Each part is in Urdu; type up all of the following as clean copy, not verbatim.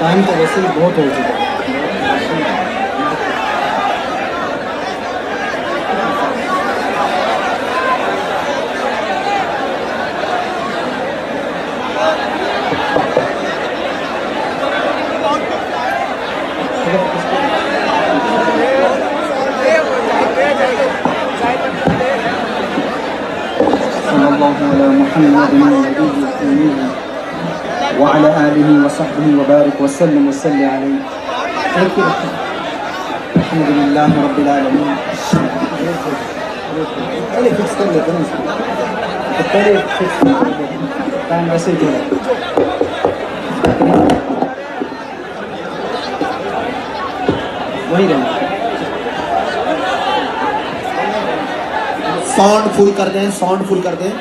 ٹائم تو ویسے ہی بہت ہو چکا ہے. صلی اللہ علی محمد النبی وعلى آله وصحبه وبارك وسلم وصلي عليه. الحمد لله رب العالمين. ساؤنڈ فل کر دیں, ساؤنڈ فل کر دیں.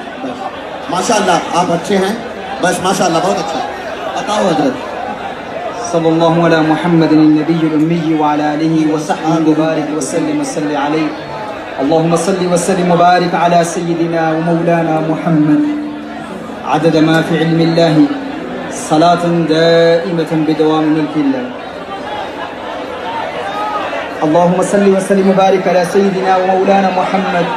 ماشاء اللہ آپ اچھے ہیں, بس ماشاء اللہ بہت اچھا. بتاؤ حضرت. صلی اللہ علی محمد النبی الامی وعلى آلہ وصحبہ وبارک وسلم وصلی علیہ. اللہم صلی وسلم وبارک علی سیدنا ومولانا محمد عدد ما فی علم اللہ صلاة دائمة بدوام ملک اللہ. اللہم صلی وسلم وبارک علی سیدنا ومولانا محمد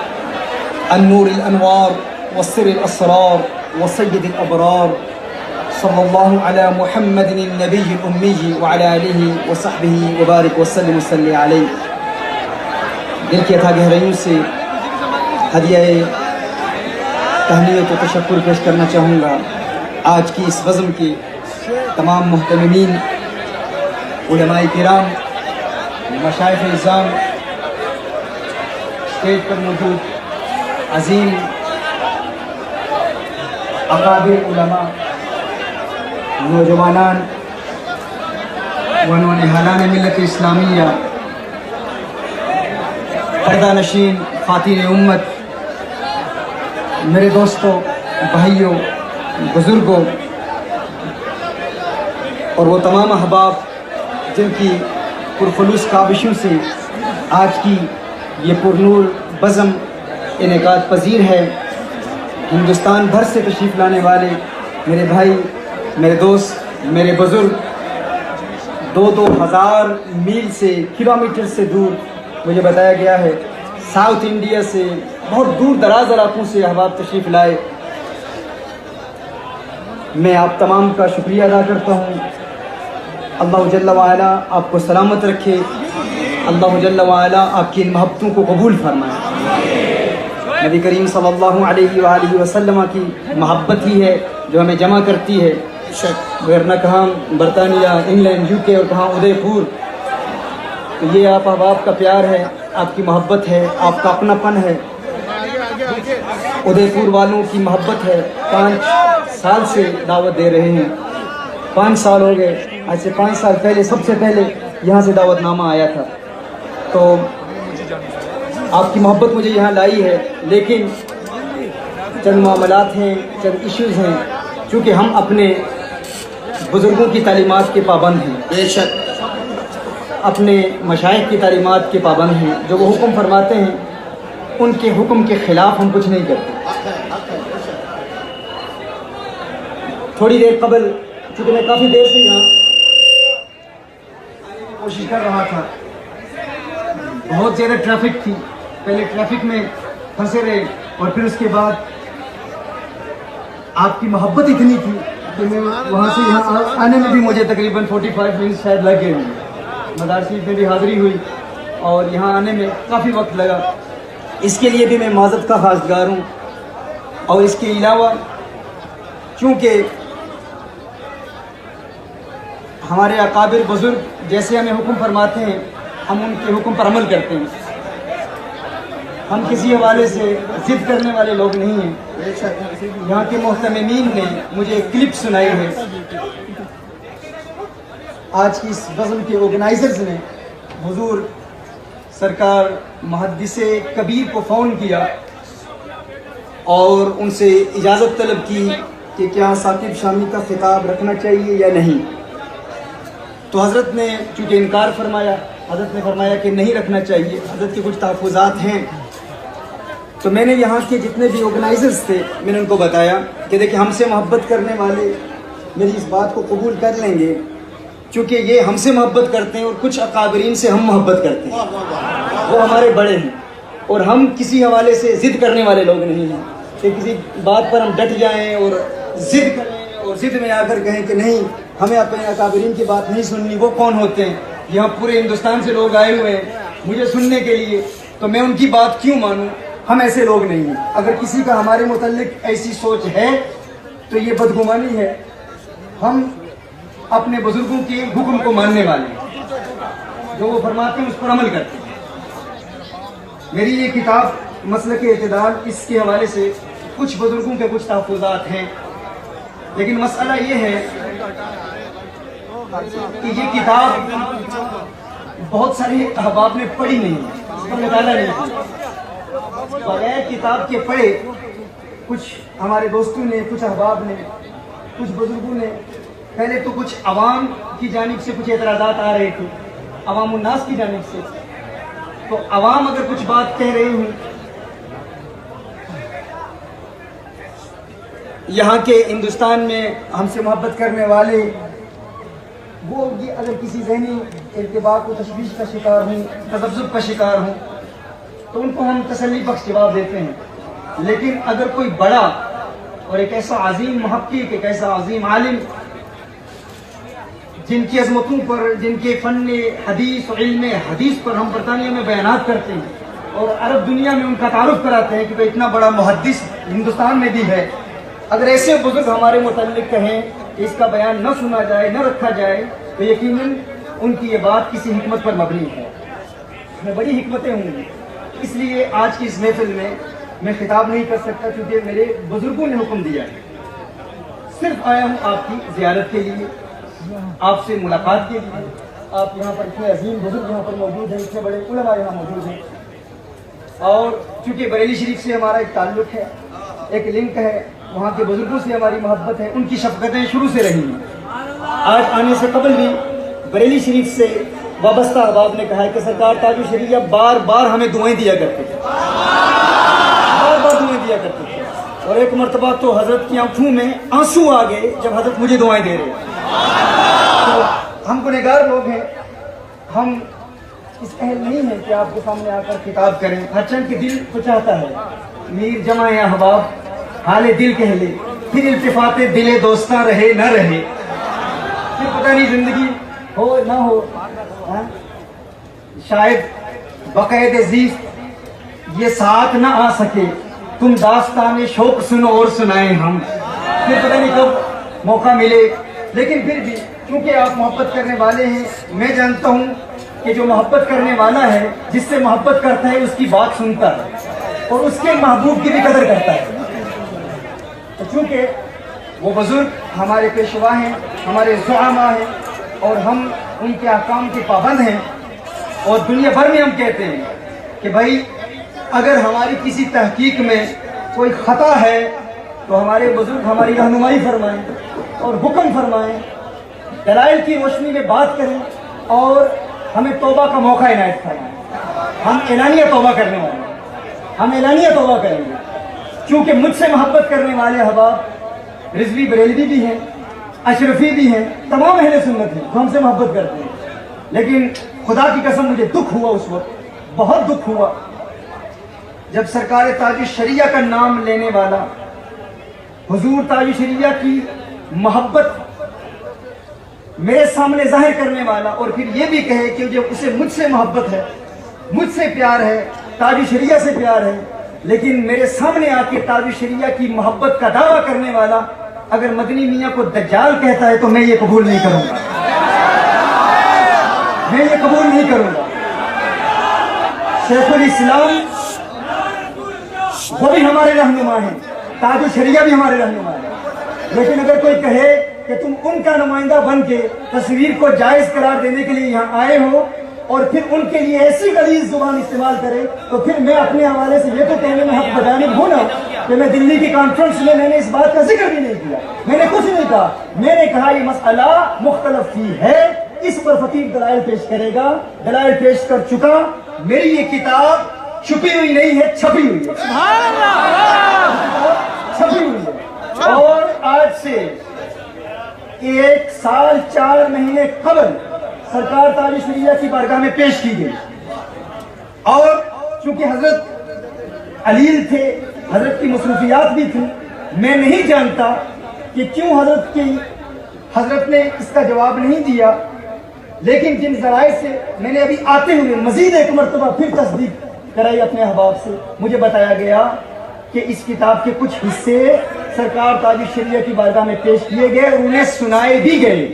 النور الانوار والسر الاسرار وسید الابرار. صلی اللہ علی محمد النبی الامی وعلی آلہ وصحبہ وبارک وسلم وصلی علیہ. دل کی اتھا گہرائیوں سے ہدیہ تہنیت و تشکر پیش کرنا چاہوں گا آج کی اس بزم کے تمام محتممین, علماء کرام, مشائخ اعظام, اسٹیج پر موجود عظیم اکابر علماء, نوجوانان, ونون حالان ملت اسلامیہ, پردہ نشین خواتین امت, میرے دوستوں, بھائیوں, بزرگوں اور وہ تمام احباب جن کی پرخلوص کاوشوں سے آج کی یہ پرنور بزم انعقاد پذیر ہے. ہندوستان بھر سے تشریف لانے والے میرے بھائی, میرے دوست, میرے بزرگ, 2,000 میل سے, کلومیٹر سے دور مجھے بتایا گیا ہے ساؤتھ انڈیا سے, بہت دور دراز علاقوں سے احباب تشریف لائے. میں آپ تمام کا شکریہ ادا کرتا ہوں. اللہ جل وعلا آپ کو سلامت رکھے. اللہ جل وعلا آپ کی ان محبتوں کو قبول فرمائے. نبی کریم صلی اللہ علیہ وآلہ وسلم کی محبت ہی ہے جو ہمیں جمع کرتی ہے. ورنہ کہاں برطانیہ, انگلینڈ, UK اور کہاں ادے پور. تو یہ آپ احباب کا پیار ہے, آپ کی محبت ہے, آپ کا اپنا پن ہے. ادے پور والوں کی محبت ہے. 5 سال سے دعوت دے رہے ہیں, 5 سال ہو گئے. آج سے 5 سال پہلے سب سے پہلے یہاں سے دعوت نامہ آیا تھا. تو آپ کی محبت مجھے یہاں لائی ہے, لیکن چند معاملات ہیں, چند ایشوز ہیں. چونکہ ہم اپنے بزرگوں کی تعلیمات کے پابند ہیں, بے شک اپنے مشائخ کی تعلیمات کے پابند ہیں. جو وہ حکم فرماتے ہیں ان کے حکم کے خلاف ہم کچھ نہیں کرتے. تھوڑی دیر قبل, چونکہ میں کافی دیر سے یہاں کوشش کر رہا تھا, بہت زیادہ ٹریفک تھی. پہلے ٹریفک میں پھنسے رہے اور پھر اس کے بعد آپ کی محبت اتنی تھی کہ میں وہاں سے یہاں آنے میں بھی مجھے تقریباً 45 منٹ شاید لگ گئے ہوں. مدار شریف میں بھی حاضری ہوئی اور یہاں آنے میں کافی وقت لگا. اس کے لیے بھی میں معذرت کا خواستگار ہوں. اور اس کے علاوہ چونکہ ہمارے اکابر بزرگ جیسے ہمیں حکم فرماتے ہیں ہم ان کے حکم پر عمل کرتے ہیں. ہم کسی حوالے سے ضد کرنے والے لوگ نہیں ہیں. یہاں کے محتممین نے مجھے ایک کلپ سنائی ہے. آج کی اس بزم کے آرگنائزرز نے حضور سرکار محدث کبیر کو فون کیا اور ان سے اجازت طلب کی کہ کیا ثاقب شامی کا خطاب رکھنا چاہیے یا نہیں. تو حضرت نے چونکہ انکار فرمایا, حضرت نے فرمایا کہ نہیں رکھنا چاہیے. حضرت کے کچھ تحفظات ہیں. تو میں نے یہاں کے جتنے بھی آرگنائزرز تھے میں نے ان کو بتایا کہ دیکھیں ہم سے محبت کرنے والے میری اس بات کو قبول کر لیں گے چونکہ یہ ہم سے محبت کرتے ہیں اور کچھ اکابرین سے ہم محبت کرتے ہیں، وہ ہمارے بڑے ہیں، اور ہم کسی حوالے سے ضد کرنے والے لوگ نہیں ہیں کہ کسی بات پر ہم ڈٹ جائیں اور ضد کریں اور ضد میں آ کر کہیں کہ نہیں ہمیں اپنے اکابرین کی بات نہیں سننی۔ وہ کون ہوتے ہیں؟ یہاں پورے ہندوستان سے لوگ آئے ہوئے ہیں مجھے سننے کے لیے، تو میں ان کی بات کیوں مانوں؟ ہم ایسے لوگ نہیں ہیں۔ اگر کسی کا ہمارے متعلق ایسی سوچ ہے تو یہ بدگمانی ہے۔ ہم اپنے بزرگوں کے حکم کو ماننے والے ہیں، جو وہ فرماتے ہیں اس پر عمل کرتے ہیں۔ میری یہ کتاب مسلک اعتدال، اس کے حوالے سے کچھ بزرگوں کے کچھ تحفظات ہیں، لیکن مسئلہ یہ ہے کہ یہ کتاب بہت سارے احباب نے پڑھی نہیں ہے، اس پر مطالعہ نہیں ہے۔ بغیر کتاب کے پڑھے کچھ ہمارے دوستوں نے، کچھ احباب نے، کچھ بزرگوں نے، پہلے تو کچھ عوام کی جانب سے کچھ اعتراضات آ رہے تھے، عوام الناس کی جانب سے، تو عوام اگر کچھ بات کہہ رہی ہوں، یہاں کے ہندوستان میں ہم سے محبت کرنے والے وہ یہ اگر کسی ذہنی ارتباک و تشویش کا شکار ہوں، تذبذب کا شکار ہوں، تو ان کو ہم تسلی بخش جواب دیتے ہیں۔ لیکن اگر کوئی بڑا اور ایک ایسا عظیم محقق، ایک ایسا عظیم عالم جن کی عظمتوں پر، جن کے فن حدیث اور علم حدیث پر ہم برطانیہ میں بیانات کرتے ہیں اور عرب دنیا میں ان کا تعارف کراتے ہیں کہ وہ اتنا بڑا محدث ہندوستان میں بھی ہے، اگر ایسے بزرگ ہمارے متعلق کہیں کہ اس کا بیان نہ سنا جائے، نہ رکھا جائے، تو یقیناً ان کی یہ بات کسی حکمت پر مبنی ہے، اس میں بڑی حکمتیں ہوں گی۔ اس لیے آج کی اس محفل میں میں خطاب نہیں کر سکتا، کیونکہ میرے بزرگوں نے حکم دیا ہے۔ صرف آیا ہوں آپ کی زیارت کے لیے، آپ سے ملاقات کے لیے۔ آپ یہاں پر اتنے عظیم بزرگ یہاں پر موجود ہیں، اتنے بڑے علماء یہاں موجود ہیں، اور چونکہ بریلی شریف سے ہمارا ایک تعلق ہے، ایک لنک ہے، وہاں کے بزرگوں سے ہماری محبت ہے، ان کی شفقتیں شروع سے رہی ہیں۔ آج آنے سے قبل بھی بریلی شریف سے وابستہ احباب نے کہا ہے کہ سرکار تاج الشریعہ بار بار ہمیں دعائیں دیا کرتے تھے، بار بار دعائیں دیا کرتے تھے، اور ایک مرتبہ تو حضرت کی آنکھوں میں آنسو آ گئے جب حضرت مجھے دعائیں دے رہے۔ تو ہم گنہگار لوگ ہیں، ہم اس اہل نہیں ہیں کہ آپ کے سامنے آ کر خطاب کریں۔ ہر چند کے دل کو چاہتا ہے میر جمع احباب حال دل کہہ لے، پھر التفات دل دوستاں رہے نہ رہے، پھر پتہ نہیں زندگی ہو نہ ہو، شاید بقید زیست یہ ساتھ نہ آ سکے، تم داستان شوق سنو اور سنائیں ہم، پھر پتہ نہیں کب موقع ملے۔ لیکن پھر بھی کیونکہ آپ محبت کرنے والے ہیں، میں جانتا ہوں کہ جو محبت کرنے والا ہے، جس سے محبت کرتا ہے اس کی بات سنتا ہے اور اس کے محبوب کی بھی قدر کرتا ہے۔ تو چونکہ وہ بزرگ ہمارے پیشوا ہیں، ہمارے زعماء ہیں، اور ہم ان کے احکام کے پابند ہیں، اور دنیا بھر میں ہم کہتے ہیں کہ بھائی اگر ہماری کسی تحقیق میں کوئی خطا ہے تو ہمارے بزرگ ہماری رہنمائی فرمائیں اور حکم فرمائیں، دلائل کی روشنی میں بات کریں اور ہمیں توبہ کا موقع عنایت فرمائیں۔ ہم اعلانیہ توبہ کرنے والے ہیں، ہم اعلانیہ توبہ کریں گے، کیونکہ مجھ سے محبت کرنے والے احباب رضوی بریلوی بھی ہیں، اشرفی بھی ہیں، تمام اہل سنت ہیں جو ہم سے محبت کرتے ہیں۔ لیکن خدا کی قسم مجھے دکھ ہوا، اس وقت بہت دکھ ہوا جب سرکار تاج الشریعہ کا نام لینے والا، حضور تاج الشریعہ کی محبت میرے سامنے ظاہر کرنے والا، اور پھر یہ بھی کہے کہ جب اسے مجھ سے محبت ہے، مجھ سے پیار ہے، تاج الشریعہ سے پیار ہے، لیکن میرے سامنے آ کے تاج الشریعہ کی محبت کا دعویٰ کرنے والا اگر مدنی میاں کو دجال کہتا ہے تو میں یہ قبول نہیں کروں گا، میں یہ قبول نہیں کروں گا۔ شیخ الاسلام وہ بھی ہمارے رہنما ہیں، تاج الشریعہ بھی ہمارے رہنما ہیں، لیکن اگر کوئی کہے کہ تم ان کا نمائندہ بن کے تصویر کو جائز قرار دینے کے لیے یہاں آئے ہو اور پھر ان کے لیے ایسی غلیظ زبان استعمال کرے، تو پھر میں اپنے حوالے سے یہ تو کہنے میں حق بجانب ہوں نا کہ میں دلی کی کانفرنس میں نے اس بات کا ذکر بھی نہیں کیا، میں نے کچھ نہیں کہا، میں نے کہا یہ مسئلہ مختلف فی ہے، اس پر خطیب دلائل پیش کرے گا، دلائل پیش کر چکا۔ میری یہ کتاب چھپی ہوئی نہیں ہے، چھپی ہوئی ہے، چھپی ہوئی ہے، اور آج سے 1 سال 4 مہینے قبل سرکار تاج شریعہ کی بارگاہ میں پیش کی گئی، اور چونکہ حضرت علیل تھے، حضرت کی مصروفیات بھی تھی، میں نہیں جانتا کہ کیوں حضرت نے اس کا جواب نہیں دیا، لیکن جن ذرائع سے میں نے ابھی آتے ہوئے مزید ایک مرتبہ پھر تصدیق کرائی اپنے احباب سے، مجھے بتایا گیا کہ اس کتاب کے کچھ حصے سرکار تاج شریعہ کی بارگاہ میں پیش کیے گئے اور انہیں سنائے بھی گئے۔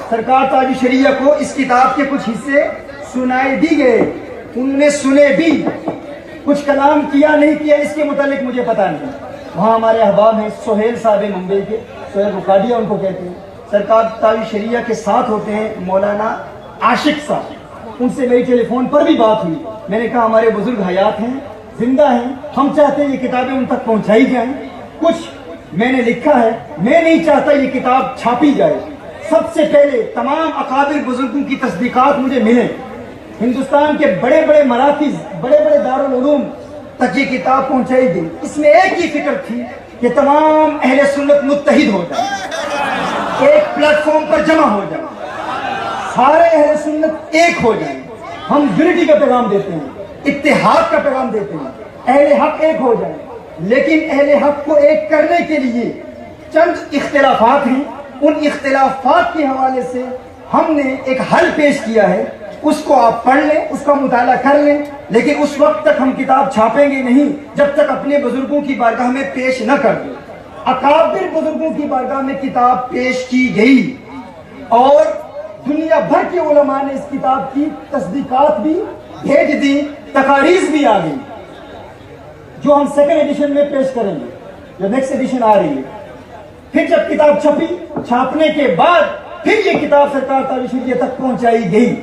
سرکار تاج شریعہ کو اس کتاب کے کچھ حصے سنائے بھی گئے، انہوں نے سنے بھی، کچھ کلام کیا نہیں کیا اس کے متعلق مجھے پتہ نہیں۔ وہاں ہمارے احباب ہیں سہیل صاحب ممبئی کے، سہیل رقادیہ ان کو کہتے ہیں، سرکار تاج شریعہ کے ساتھ ہوتے ہیں مولانا عاشق صاحب، ان سے میری ٹیلی فون پر بھی بات ہوئی، میں نے کہا ہمارے بزرگ حیات ہیں، زندہ ہیں، ہم چاہتے ہیں یہ کتابیں ان تک پہنچائی جائیں، کچھ میں نے لکھا ہے، میں نہیں چاہتا یہ کتاب چھاپی جائے، سب سے پہلے تمام اکابر بزرگوں کی تصدیقات مجھے ملیں، ہندوستان کے بڑے بڑے مراکز، بڑے بڑے دارالعلوم تک یہ کتاب پہنچائی گئی۔ اس میں ایک ہی فکر تھی کہ تمام اہل سنت متحد ہو جائیں، ایک پلیٹ فارم پر جمع ہو جائیں، سارے اہل سنت ایک ہو جائیں، ہم یونٹی کا پیغام دیتے ہیں، اتحاد کا پیغام دیتے ہیں، اہل حق ایک ہو جائیں، لیکن اہل حق کو ایک کرنے کے لیے چند اختلافات ہیں، ان اختلافات کے حوالے سے ہم نے ایک حل پیش کیا ہے، اس کو آپ پڑھ لیں، اس کا مطالعہ کر لیں، لیکن اس وقت تک ہم کتاب چھاپیں گے نہیں جب تک اپنے بزرگوں کی بارگاہ میں پیش نہ کر دیں۔ اکابر بزرگوں کی بارگاہ میں کتاب پیش کی گئی اور دنیا بھر کے علماء نے اس کتاب کی تصدیقات بھی بھیج دی، تقاریض بھی آ گئی، جو ہم سیکنڈ ایڈیشن میں پیش کریں گے، جو نیکسٹ ایڈیشن آ رہی ہے۔ پھر جب کتاب چھپی، چھاپنے کے بعد پھر یہ کتاب سرکار تاج شریعہ تک پہنچائی گئی۔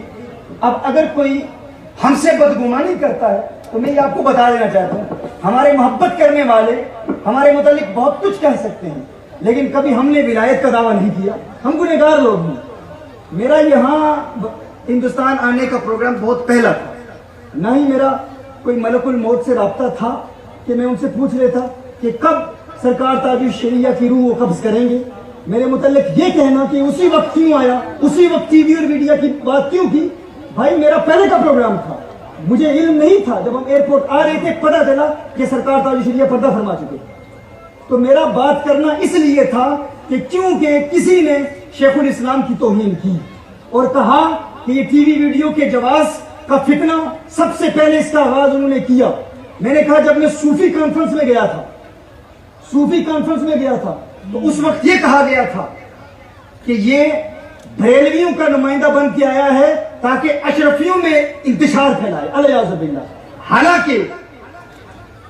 اب اگر کوئی ہم سے بدگمانی کرتا ہے تو میں یہ آپ کو بتا دینا چاہتا ہوں، ہمارے محبت کرنے والے ہمارے متعلق بہت کچھ کہہ سکتے ہیں، لیکن کبھی ہم نے ولایت کا دعویٰ نہیں کیا، ہم گنہگار لوگ ہیں۔ میرا یہاں ہندوستان آنے کا پروگرام بہت پہلا تھا، نہ ہی میرا کوئی ملک الموت سے رابطہ تھا کہ میں ان سے پوچھ لیتا کہ کب سرکار تاج شریعہ کی روح وہ قبض کریں گے۔ میرے متعلق یہ کہنا کہ اسی وقت کیوں آیا، اسی وقت ٹی وی اور میڈیا کی بات کیوں کی، بھائی میرا پہلے کا پروگرام تھا، مجھے علم نہیں تھا، جب ہم ایئرپورٹ آ رہے تھے پتہ چلا کہ سرکار تاج شریعہ پردہ فرما چکے، تو میرا بات کرنا اس لیے تھا کہ کیونکہ کسی نے شیخ الاسلام کی توہین کی اور کہا کہ یہ ٹی وی ویڈیو کے جواز کا فتنہ سب سے پہلے اس کا آغاز انہوں نے کیا۔ میں نے کہا جب میں صوفی کانفرنس میں گیا تھا تو اس وقت یہ کہا گیا تھا کہ یہ بریلویوں کا نمائندہ بن کے آیا ہے تاکہ اشرفیوں میں انتشار پھیلائے، الیاذ باللہ۔ حالانکہ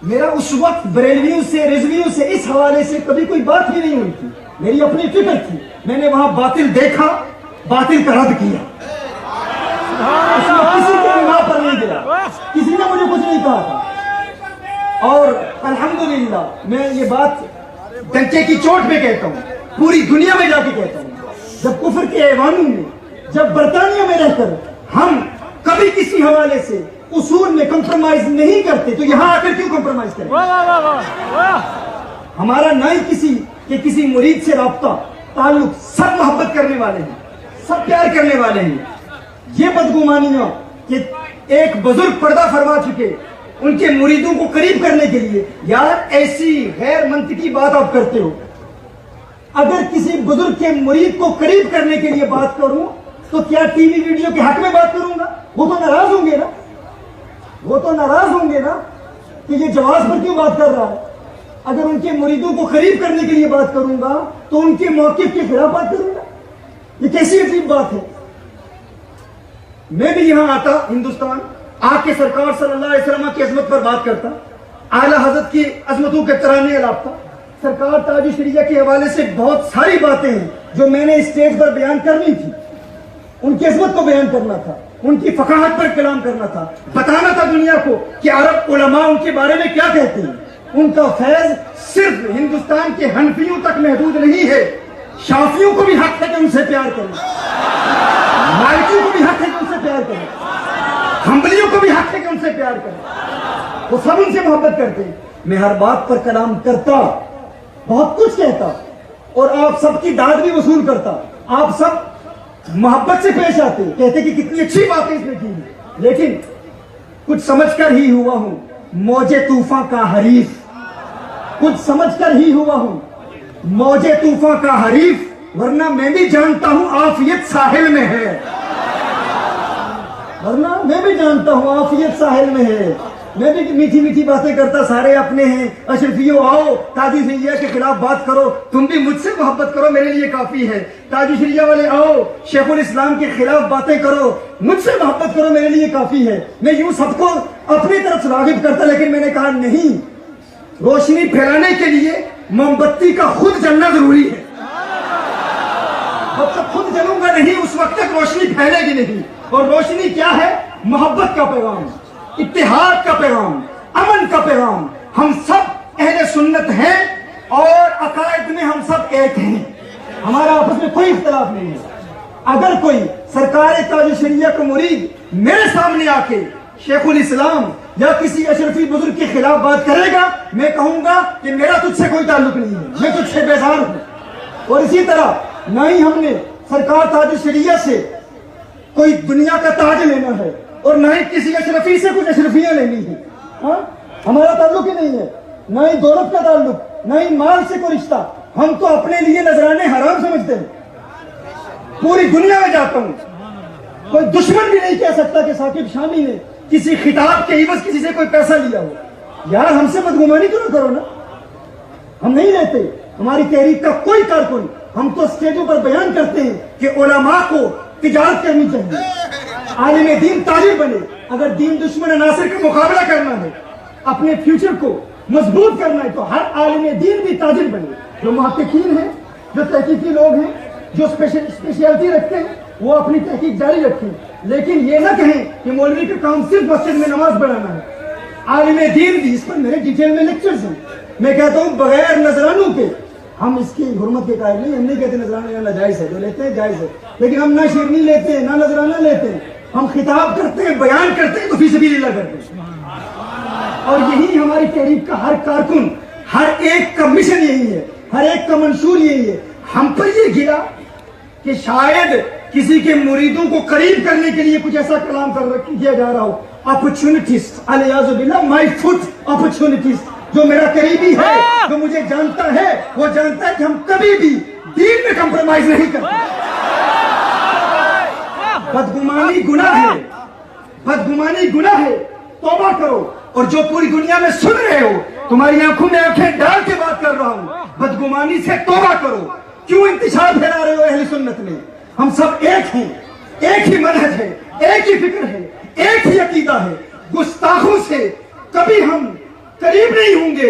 میرا اس وقت بریلویوں سے، رضویوں سے اس حوالے سے کبھی کوئی بات ہی نہیں ہوئی تھی، میری اپنی فکر تھی، میں نے وہاں باطل دیکھا، باطل کا رد کیا، اس میں کسی کے نگاہ پر نہیں گیا، کسی نے مجھے کچھ نہیں کہا تھا، اور الحمدللہ میں یہ بات ڈنکے کی چوٹ پہ کہتا ہوں، پوری دنیا میں جا کے کہتا ہوں، جب کفر کے ایوانوں میں، جب برطانیہ میں رہ کر ہم کبھی کسی حوالے سے اصول میں کمپرومائز نہیں کرتے تو یہاں آ کر کیوں کمپرومائز کریں؟ ہمارا نہ ہی کسی مرید سے رابطہ تعلق، سب محبت کرنے والے ہیں، سب پیار کرنے والے ہیں۔ یہ بدگمانیاں کہ ایک بزرگ پردہ فرما چکے، ان کے مریدوں کو قریب کرنے کے لیے، یار ایسی غیر منطقی بات آپ کرتے ہو۔ اگر کسی بزرگ کے مرید کو قریب کرنے کے لیے بات کروں تو کیا ٹی وی ویڈیو کے حق میں بات کروں گا؟ وہ تو ناراض ہوں گے نا کہ یہ جواز پر کیوں بات کر رہا ہے۔ اگر ان کے مریدوں کو قریب کرنے کے لیے بات کروں گا تو ان کے موقف کے خلاف بات کروں گا، یہ کیسی عجیب بات ہے۔ میں بھی یہاں آتا ہندوستان، آ کے سرکار صلی اللہ علیہ وسلم کی عظمت پر بات کرتا، اعلیٰ حضرت کی عظمتوں کے ترانے الاپتا، سرکار تاج شریعہ کے حوالے سے بہت ساری باتیں ہیں جو میں نے اسٹیج پر بیان کرنی تھی، ان کی عظمت کو بیان کرنا تھا، ان کی فقاہت پر کلام کرنا تھا، بتانا تھا دنیا کو کہ عرب علماء ان کے بارے میں کیا کہتے ہیں۔ ان کا فیض صرف ہندوستان کے حنفیوں تک محدود نہیں ہے، شافیوں کو بھی حق ہے کہ ان سے پیار کریں، مالکیوں کو بھی حق ہے کہ ان سے پیار کریں، حنبلیوں کو بھی حق ہے کہ ان سے پیار کریں، وہ سب ان سے محبت کرتے ہیں۔ میں ہر بات پر کلام کرتا، بہت کچھ کہتا اور آپ سب کی داد بھی وصول کرتا، آپ سب محبت سے پیش آتے کہتے کہ کتنی اچھی باتیں اس نے کی، لیکن کچھ سمجھ کر ہی ہوا ہوں موج طوفان کا حریف، کچھ سمجھ کر ہی ہوا ہوں موج طوفان کا حریف، ورنہ میں بھی جانتا ہوں عافیت ساحل میں ہے، ورنہ میں بھی جانتا ہوں عافیت ساحل میں ہے۔ میں بھی میٹھی میٹھی باتیں کرتا، سارے اپنے ہیں، اشرفیوں آؤ تاجی شریعہ کے خلاف بات کرو، تم بھی مجھ سے محبت کرو میرے لیے کافی ہے، تاجی شریعہ والے آؤ شیخ الاسلام کے خلاف باتیں کرو، مجھ سے محبت کرو میرے لیے کافی ہے۔ میں یوں سب کو اپنی طرف راغب کرتا، لیکن میں نے کہا نہیں، روشنی پھیلانے کے لیے موم بتی کا خود جلنا ضروری ہے، جب تک خود جلوں گا نہیں اس وقت تک روشنی پھیلے گی نہیں۔ اور روشنی کیا ہے؟ محبت کا پیغام، اتحاد کا پیغام، امن کا پیغام۔ ہم سب اہل سنت ہیں اور عقائد میں ہم سب ایک ہیں، ہمارا آپس میں کوئی اختلاف نہیں ہے۔ اگر کوئی سرکار تاج شریعہ کا مرید میرے سامنے آ کے شیخ الاسلام یا کسی اشرفی بزرگ کے خلاف بات کرے گا، میں کہوں گا کہ میرا تجھ سے کوئی تعلق نہیں ہے، میں تجھ سے بیزار ہوں۔ اور اسی طرح نہ ہی ہم نے سرکار تاج شریعہ سے کوئی دنیا کا تاج لینا ہے اور نہ ہی کسی اشرفی سے کچھ اشرفیاں لینی ہیں، ہاں ہمارا تعلق ہی نہیں ہے، نہ ہی دولت کا تعلق، نہ ہی مال سے کوئی رشتہ۔ ہم تو اپنے لیے نذرانے حرام سمجھتے ہیں۔ پوری دنیا میں جاتا ہوں، کوئی دشمن بھی نہیں کہہ سکتا کہ ثاقب شامی نے کسی خطاب کے عوض کسی سے کوئی پیسہ لیا ہو۔ یار ہم سے بدگمانی کیوں نہ کرو نا، ہم نہیں لیتے۔ ہماری تحریک کا کوئی کارکن، ہم تو اسٹیجوں پر بیان کرتے ہیں کہ علماء کو تجارت کرنی چاہیے، عالم دین تاجر بنے۔ اگر دین دشمن عناصر کا مقابلہ کرنا ہے، اپنے فیوچر کو مضبوط کرنا ہے، تو ہر عالم دین بھی تاجر بنے۔ جو محققین ہیں، جو تحقیقی لوگ ہیں، جو اسپیشلٹی رکھتے ہیں، وہ اپنی تحقیق جاری رکھیں، لیکن یہ نہ کہیں کہ مولوی کا کام صرف مسجد میں نماز پڑھانا ہے۔ عالم دین بھی، اس پر میرے ڈیٹیل میں لیکچرز ہیں۔ میں کہتا ہوں بغیر نذرانوں کے ہم اس کی حرمت کے قائل نہیں، ہم نہیں کہتے نذرانہ ناجائز ہے، جو لیتے ہیں جائز ہے، لیکن ہم نہ شیرنی لیتے ہیں نہ نذرانہ لیتے ہیں، ہم خطاب کرتے ہیں، بیان کرتے ہیں تو فی سبیل اللہ کرتے ہیں۔ اور یہی ہماری تحریک کا ہر کارکن، ہر ایک کا مشن یہی ہے، ہر ایک کا منشور یہی ہے۔ ہم پر یہ گرا کہ شاید کسی کے مریدوں کو قریب کرنے کے لیے کچھ ایسا کلام کیا جا رہا ہو، اپرچونٹسٹ، الیاذ باللہ، مائی فٹ اپرچونٹسٹ۔ جو میرا قریبی ہے، جو مجھے جانتا ہے، وہ جانتا ہے کہ ہم کبھی بھی دین میں کمپرومائز نہیں کرتے۔ بدگمانی گناہ ہے، بدگمانی گناہ ہے، توبہ کرو۔ اور جو پوری دنیا میں سن رہے ہو، تمہاری آنکھوں میں آنکھیں ڈال کے بات کر رہا ہوں، بدگمانی سے توبہ کرو۔ کیوں انتشار پھیلا رہے ہو اہل سنت میں؟ ہم سب ایک ہیں، ایک ہی منہج ہے، ایک ہی فکر ہے، ایک ہی عقیدہ ہے۔ گستاخوں سے کبھی ہم قریب نہیں ہوں گے،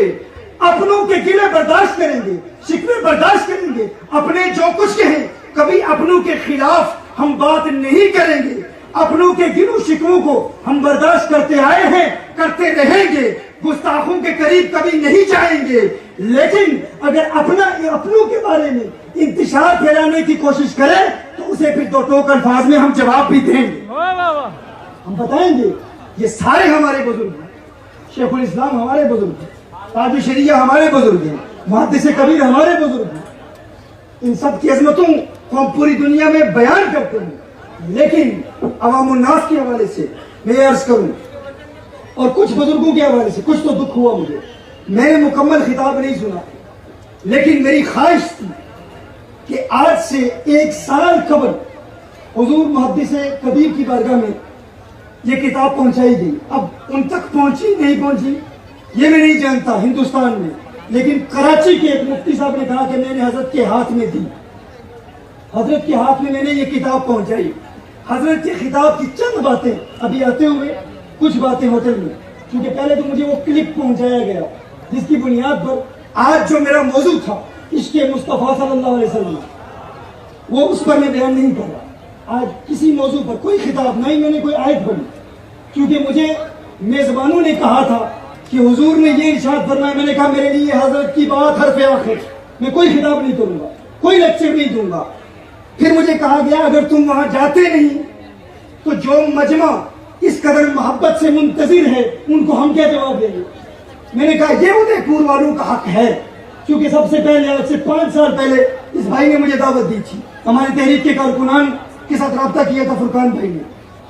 اپنوں کے گلے برداشت کریں گے، شکوے برداشت کریں گے، اپنے جو کچھ کہیں کبھی اپنوں کے خلاف ہم بات نہیں کریں گے۔ اپنوں کے گلوں شکووں کو ہم برداشت کرتے آئے ہیں، کرتے رہیں گے، گستاخوں کے قریب کبھی نہیں جائیں گے۔ لیکن اگر اپنوں کے بارے میں انتشار پھیلانے کی کوشش کرے تو اسے پھر دو ٹوک الفاظ میں ہم جواب بھی دیں گے، ہم بتائیں گے یہ سارے ہمارے بزرگ ہیں، شیخ الاسلام ہمارے بزرگ ہیں، تاج شریعہ ہمارے بزرگ ہیں، محدث کبیر ہمارے بزرگ ہیں۔ ان سب کی عظمتوں کو ہم پوری دنیا میں بیان کرتے ہیں، لیکن عوام الناس کے حوالے سے میں یہ عرض کروں اور کچھ بزرگوں کے حوالے سے کچھ تو دکھ ہوا مجھے، میں نے مکمل خطاب نہیں سنا، لیکن میری خواہش تھی کہ آج سے 1 سال قبل حضور محدث کبیر کی بارگاہ میں یہ کتاب پہنچائی گئی۔ اب ان تک پہنچی نہیں پہنچی یہ میں نہیں جانتا ہندوستان میں، لیکن کراچی کے ایک مفتی صاحب نے کہا کہ میں نے حضرت کے ہاتھ میں دی، حضرت کے ہاتھ میں نے یہ کتاب پہنچائی۔ حضرت کے خطاب کی چند باتیں ابھی آتے ہوئے، کچھ باتیں ہوٹل میں، کیونکہ پہلے تو مجھے وہ کلپ پہنچایا گیا جس کی بنیاد پر آج جو میرا موضوع تھا عشق مصطفیٰ صلی اللہ علیہ وسلم، وہ اس پر میں بیان نہیں کر رہا۔ آج کسی موضوع پر کوئی خطاب، نہ ہی میں نے کوئی آیت پڑھی، کیونکہ مجھے میزبانوں نے کہا تھا کہ حضور نے یہ ارشاد فرمایا۔ میں نے کہا میرے لیے حضرت کی بات حرف آخر، میں کوئی خطاب نہیں کروں گا، کوئی لیکچر نہیں دوں گا۔ پھر مجھے کہا گیا اگر تم وہاں جاتے نہیں تو جو مجمع اس قدر محبت سے منتظر ہے ان کو ہم کیا جواب دیں گے؟ میں نے کہا یہ ادے پور والوں کا حق ہے، کیونکہ سب سے پہلے آج سے 5 سال پہلے اس بھائی نے مجھے دعوت دی تھی، ہماری تحریک کے کارکنان کے ساتھ رابطہ کیا تھا فرقان بھائی نے.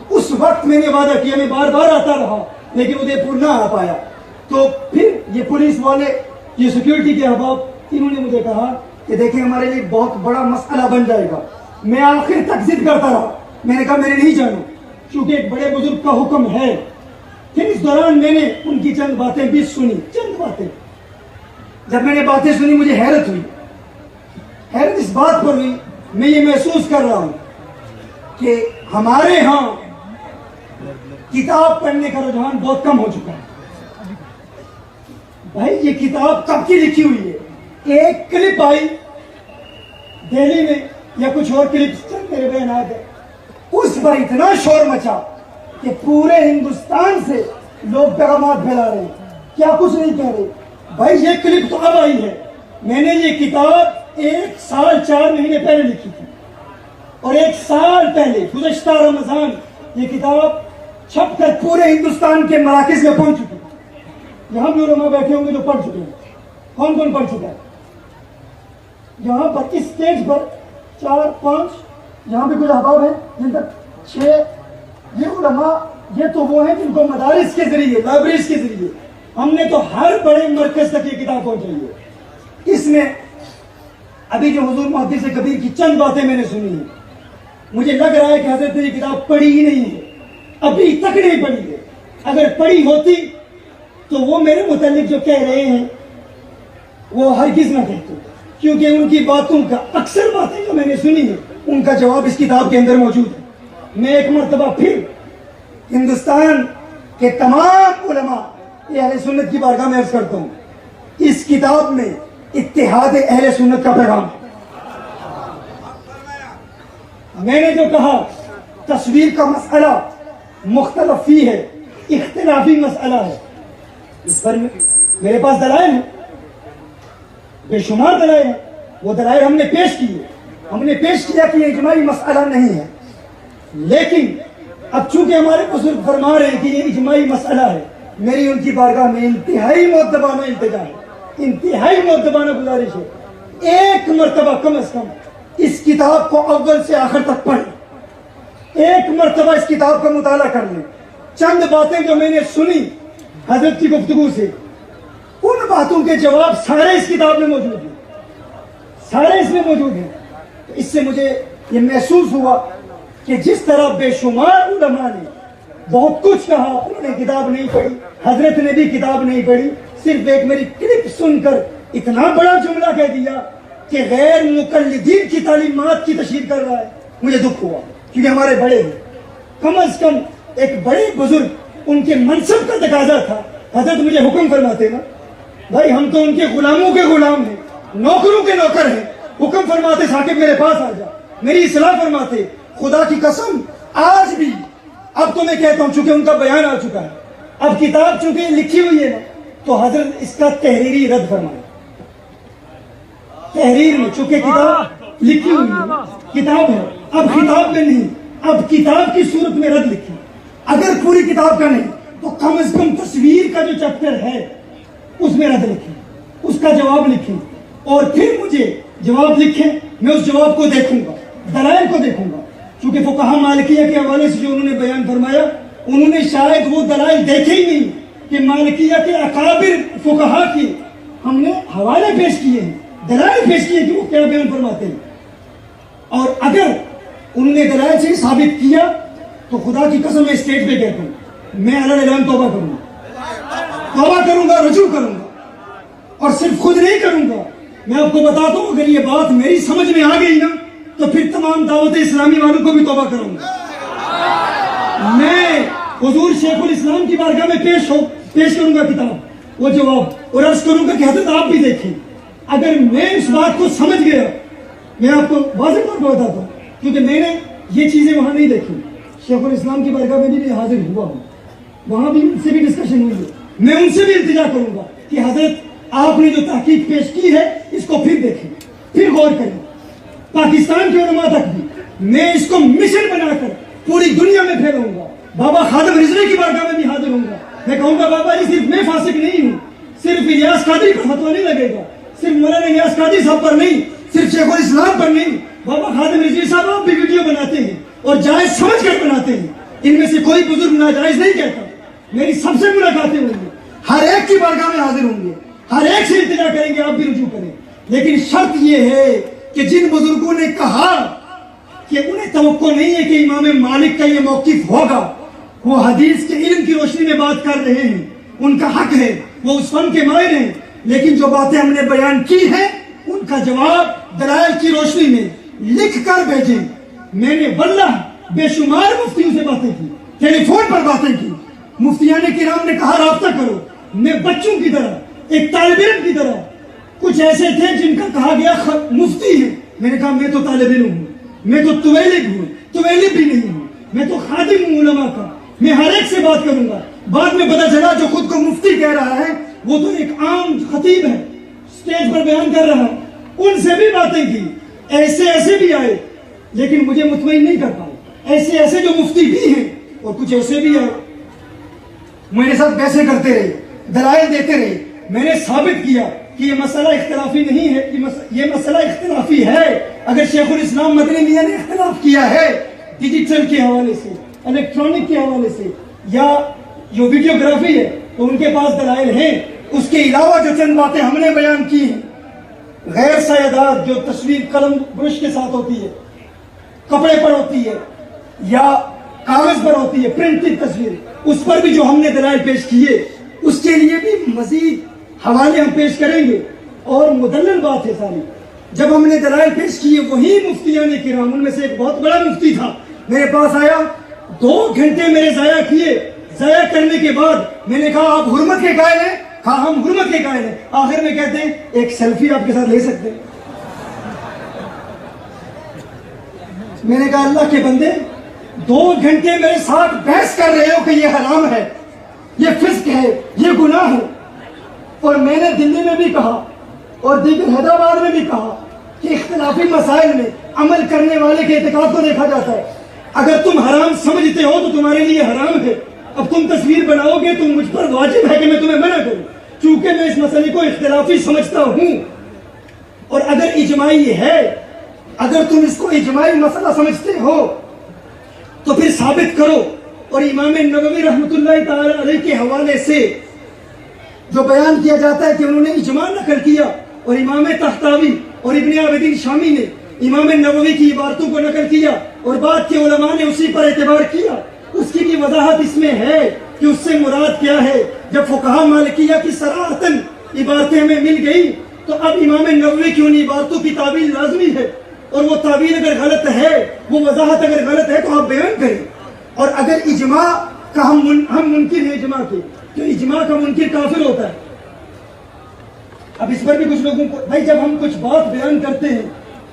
اس وقت میں نے وعدہ کیا, میں بار بار آتا رہا لیکن ادے پور نہ آ پایا. تو پھر یہ پولیس والے, یہ سیکیورٹی کے احباب, انہوں نے مجھے کہا کہ دیکھیں ہمارے لیے بہت بڑا مسئلہ بن جائے گا. میں آخر تک ضد کرتا رہا, میں نے کہا میں نے نہیں جانا کیونکہ ایک بڑے بزرگ کا حکم ہے. پھر اس دوران میں نے ان کی چند باتیں بھی سنی, چند باتیں. جب میں نے باتیں سنی مجھے حیرت ہوئی. حیرت اس بات پر ہوئی, میں یہ محسوس کر رہا ہوں کہ ہمارے ہاں کتاب پڑھنے کا رجحان بہت کم ہو چکا ہے. بھائی یہ کتاب کب کی لکھی ہوئی ہے؟ ایک کلپ آئی دہلی میں یا کچھ اور کلپس چند میرے بیانات ہیں, اس پر اتنا شور مچا کہ پورے ہندوستان سے لوگ پیغامات پھیلا رہے ہیں, کیا کچھ نہیں کہہ رہے. بھائی یہ کلپ تو اب آئی ہے, میں نے یہ کتاب 1 سال 4 مہینے پہلے لکھی تھی, اور 1 سال پہلے گزشتہ رمضان یہ کتاب چھپ کر پورے ہندوستان کے مراکز میں پہنچ چکی. یہاں بھی علماء بیٹھے ہوں گے جو پڑھ چکے ہیں. کون کون پڑھ چکا ہے یہاں پر؟ اس اسٹیج پر 4 5, یہاں بھی کچھ احباب ہیں جن تک 6. یہ علماء یہ تو وہ ہیں جن کو مدارس کے ذریعے, لائبریریز کے ذریعے, ہم نے تو ہر بڑے مرکز تک یہ کتاب پہنچائی ہے. اس میں ابھی جو حضور محدث کبیر کی چند باتیں میں نے سنی ہیں, مجھے لگ رہا ہے کہ حضرت نے یہ کتاب پڑھی ہی نہیں ہے, ابھی تک نہیں پڑھی ہے. اگر پڑھی ہوتی تو وہ میرے متعلق جو کہہ رہے ہیں وہ ہرگز نہ کہتے, کیونکہ ان کی باتوں کا, اکثر باتیں جو میں نے سنی ہیں ان کا جواب اس کتاب کے اندر موجود ہے. میں ایک مرتبہ پھر ہندوستان کے تمام علماء اہل سنت کی بارگاہ میں عرض کرتا ہوں, اس کتاب میں اتحاد اہل سنت کا پیغام ہے. میں نے جو کہا تصویر کا مسئلہ مختلف فی ہے, اختلافی مسئلہ ہے, اس پر میرے پاس دلائل ہیں, بے شمار دلائل ہیں. وہ دلائل ہم نے پیش کیے. ہم نے پیش کیا کہ یہ اجماعی مسئلہ نہیں ہے, لیکن اب چونکہ ہمارے بزرگ فرما رہے ہیں کہ یہ اجماعی مسئلہ ہے, میری ان کی بارگاہ میں انتہائی مؤدبانہ التجا ہے, انتہائی مؤدبانہ گزارش ہے, ایک مرتبہ کم از کم اس کتاب کو اول سے آخر تک پڑھیں, ایک مرتبہ اس کتاب کا مطالعہ کر لیں. چند باتیں جو میں نے سنی حضرت کی گفتگو سے, ان باتوں کے جواب سارے اس کتاب میں موجود ہیں, سارے اس میں موجود ہیں. اس سے مجھے یہ محسوس ہوا کہ جس طرح بے شمار علماء نے بہت کچھ کہا, انہوں نے کتاب نہیں پڑھی, حضرت نے بھی کتاب نہیں پڑھی, صرف ایک میری کلپ سن کر اتنا بڑا جملہ کہہ دیا کہ غیر مقلدین کی تعلیمات کی تشہیر کر رہا ہے. مجھے دکھ ہوا کیونکہ ہمارے بڑے ہیں, کم از کم ایک بڑے بزرگ, ان کے منصب کا تقاضا تھا. حضرت مجھے حکم فرماتے نا, بھائی ہم تو ان کے غلاموں کے غلام ہیں, نوکروں کے نوکر ہیں. حکم فرماتے ثاقب میرے پاس آ جا, میری اصلاح فرماتے. خدا کی قسم آج بھی, اب تو میں کہتا ہوں چونکہ ان کا بیان آ چکا ہے, اب کتاب چونکہ لکھی ہوئی ہے نا, تو حضرت اس کا تحریری رد فرمائے. تحریر میں چونکہ کتاب لکھی ہوئی ہے, کتاب ہے, اب خطاب میں نہیں, اب کتاب کی صورت میں رد لکھی. اگر پوری کتاب کا نہیں تو کم از کم تصویر کا جو چیپٹر ہے اس میں رد لکھیں, اس کا جواب لکھیں, اور پھر مجھے جواب لکھیں. میں اس جواب کو دیکھوں گا, دلائل کو دیکھوں گا, کیونکہ فقہا مالکیہ کے حوالے سے جو انہوں نے بیان فرمایا, انہوں نے شاید وہ دلائل دیکھے ہی نہیں کہ مالکیہ کے اکابر فقہا کی ہم نے حوالے پیش کیے ہیں, دلائل پیش کیے کہ وہ کیا بیان فرماتے ہیں. اور اگر انہوں نے دلائل سے ثابت کیا تو خدا کی قسم میں اسٹیج پہ کہتا ہوں, میں علی اعلان توبہ کروں گا, رجوع کروں گا, اور صرف خود نہیں کروں گا. میں آپ کو بتاتا ہوں, اگر یہ بات میری سمجھ میں آ گئی نا تو پھر تمام دعوت اسلامی والوں کو بھی توبہ کروں گا. میں حضور شیخ الاسلام کی بارگاہ میں پیش کروں گا کتاب, وہ جواب, اور عرض کروں گا کہ حضرت آپ بھی دیکھیں. اگر میں اس بات کو سمجھ گیا, میں آپ کو واضح طور پر بتاتا ہوں, کیونکہ میں نے یہ چیزیں وہاں نہیں دیکھی. شیخ الاسلام کی بارگاہ میں بھی حاضر ہوا ہوں, وہاں بھی ان سے بھی ڈسکشن ہوئی ہے. میں ان سے بھی التجا کروں گا کہ حضرت آپ نے جو تحقیق پیش کی ہے اس کو پھر دیکھیں, پھر غور کریں. پاکستان کے علماء تک بھی میں اس کو مشن بنا کر پوری دنیا میں پھیلاؤں گا. بابا خادم رضوی کی بارگاہ میں بھی حاضر ہوں گا. میں کہوں گا بابا جی صرف میں فاسق نہیں ہوں, صرف الیاس قادری پر فتویٰ نہیں لگے گا, صرف مولانا الیاس قادری صاحب پر نہیں, صرف شیخ الاسلام پر نہیں, بابا خادم رضوی صاحب آپ بھی ویڈیو بناتے ہیں اور جائز سمجھ کر بناتے ہیں، ان میں سے کوئی بزرگ ناجائز نہیں کہتا، میری سب سے ملاقاتیں ہوں گی، ہر ایک کی بارگاہ میں حاضر ہوں گے، ہر ایک سے التجا کریں گے آپ بھی رجوع کریں، لیکن شرط یہ ہے کہ جن بزرگوں نے کہا کہ انہیں توقع نہیں ہے کہ امام مالک کا یہ موقف ہوگا، وہ حدیث کے علم کی روشنی میں بات کر رہے ہیں، ان کا حق ہے، وہ اس فن کے ماہر ہیں، لیکن جو باتیں ہم نے بیان کی ہیں ان کا جواب دلائل کی روشنی میں لکھ کر بھیجیں۔ میں نے واللہ بے شمار مفتیوں سے باتیں کی، ٹیلی فون پر باتیں کی، مفتیان کرام نے کہا رابطہ کرو، میں بچوں کی طرح ایک طالب علم کی طرح، کچھ ایسے تھے جن کا کہا گیا مفتی ہے، میں نے کہا میں تو طالب علم ہوں، میں تو طویلب ہوں، طویلب بھی نہیں ہوں، میں تو خادم ہوں علماء کا، میں ہر ایک سے بات کروں گا۔ بعد میں پتا چلا جو خود کو مفتی کہہ رہا ہے وہ تو ایک عام خطیب ہے، سٹیج پر بیان کر رہا ہے، ان سے بھی باتیں کی، ایسے بھی آئے لیکن مجھے مطمئن نہیں کر پائے، ایسے جو مفتی بھی ہیں اور کچھ ایسے بھی آئے، میرے ساتھ بحثیں کرتے رہے، دلائل دیتے رہے، میں نے ثابت کیا کہ یہ مسئلہ اختلافی نہیں ہے، یہ مسئلہ اختلافی ہے۔ اگر شیخ الاسلام مدنی میاں نے اختلاف کیا ہے ڈیجیٹل کے حوالے سے، الیکٹرانک کے حوالے سے، یا جو ویڈیوگرافی ہے تو ان کے پاس دلائل ہیں، اس کے علاوہ جو چند باتیں ہم نے بیان کی ہیں، غیر سیدات جو تصویر قلم برش کے ساتھ ہوتی ہے، کپڑے پر ہوتی ہے یا کاغذ پر ہوتی ہے پرنٹڈ تصویر، اس پر بھی جو ہم نے دلائل پیش کیے، اس کے لیے بھی مزید حوالے ہم پیش کریں گے۔ اور مدلل بات ہے ساری، جب ہم نے دلائل پیش کیے وہی مفتیان کرام، ان میں سے ایک بہت بڑا مفتی تھا، میرے پاس آیا، 2 گھنٹے میرے ضائع کیے، ضائع کرنے کے بعد میں نے کہا آپ حرمت کے قائل ہیں؟ کہا ہم حرمت کے قائل ہیں۔ آخر میں کہتے ہیں ایک سیلفی آپ کے ساتھ لے سکتے ہیں؟ میں نے کہا اللہ کے بندے 2 گھنٹے میرے ساتھ بحث کر رہے ہو کہ یہ حرام ہے، یہ فسق ہے، یہ گناہ ہے، اور میں نے دلی میں بھی کہا اور دیگر حیدرآباد میں بھی کہا کہ اختلافی مسائل میں عمل کرنے والے کے اعتقاد کو دیکھا جاتا ہے، اگر تم حرام سمجھتے ہو تو تمہارے لیے حرام ہے، اب تم تصویر بناؤ گے تو مجھ پر واجب ہے کہ میں تمہیں منع کروں، چونکہ میں اس مسئلے کو اختلافی سمجھتا ہوں، اور اگر اجماعی ہے، اگر تم اس کو اجماعی مسئلہ سمجھتے ہو تو پھر ثابت کرو۔ اور امام نووی رحمۃ اللہ تعالی علیہ کے حوالے سے جو بیان کیا جاتا ہے کہ انہوں نے اجماع نقل کیا، اور امام طحطاوی اور ابن عابدین شامی نے امام نووی کی عبارتوں کو نقل کیا اور بعد کے علماء نے اسی پر اعتبار کیا، اس کی بھی وضاحت اس میں ہے کہ اس سے مراد کیا ہے۔ جب فقہاء مالکیہ کی صراحتاً عبارتیں ہمیں مل گئی تو اب امام نووی کی ان عبارتوں کی تعبیر لازمی ہے، اور وہ تعبیر اگر غلط ہے، وہ وضاحت اگر غلط ہے تو آپ بیان کریں۔ اور اگر اجماع کا ہم منکر ہیں اجماع کے، تو اجماع کا منکر کافر ہوتا ہے۔ اب اس پر بھی کچھ لوگوں کو، بھائی جب ہم کچھ بات بیان کرتے ہیں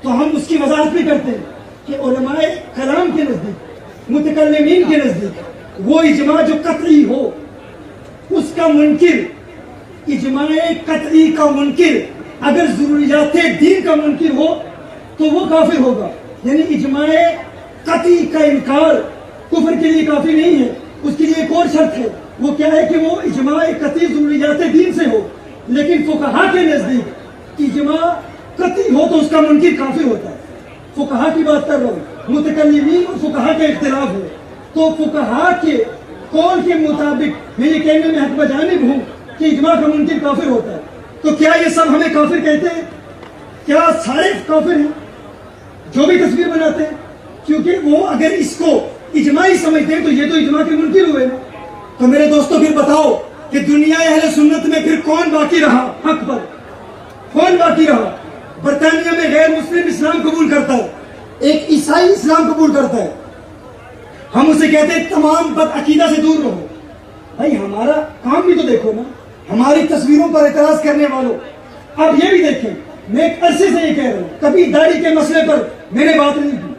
تو ہم اس کی وضاحت بھی کرتے ہیں کہ علماء کلام کے نزدیک، متکلمین کے نزدیک وہ اجماع جو قطعی ہو اس کا منکر، اجماع قطعی کا منکر اگر ضروریات دین کا منکر ہو تو وہ کافر ہوگا۔ یعنی اجماع قطعی کا انکار کفر کے لیے کافی نہیں ہے، اس کے لیے ایک اور شرط ہے، وہ کیا ہے کہ وہ اجماع قطعی ضروریات دین سے ہو، لیکن فقہاء کے نزدیک اجماع قطعی ہو تو اس کا منکر کافر ہوتا ہے۔ فقہاء کی بات کر رہا ہوں، متکلمین اور فقہاء کا اختلاف ہے، تو فقہاء کے قول کے مطابق میں یہ کہنے میں حق بجانب ہوں کہ اجماع کا منکر کافر ہوتا ہے۔ تو کیا یہ سب ہمیں کافر کہتے ہیں؟ کیا سارے کافر ہیں جو بھی تصویر بناتے ہیں؟ کیونکہ وہ اگر اس کو اجماعی سمجھتے ہیں تو یہ تو اجماع کے منکر ہوئے نا۔ تو میرے دوستو پھر بتاؤ کہ دنیا اہل سنت میں پھر کون باقی رہا حق پر؟ کون باقی رہا؟ برطانیہ میں غیر مسلم اسلام قبول کرتا ہے، ایک عیسائی اسلام قبول کرتا ہے، ہم اسے کہتے ہیں تمام بد عقیدہ سے دور رہو۔ بھائی ہمارا کام بھی تو دیکھو نا، ہماری تصویروں پر اعتراض کرنے والوں، اب یہ بھی دیکھیں، میں ایک عرصے سے یہ کہہ رہا ہوں، کبھی داڑھی کے مسئلے پر میں نے بات نہیں کی،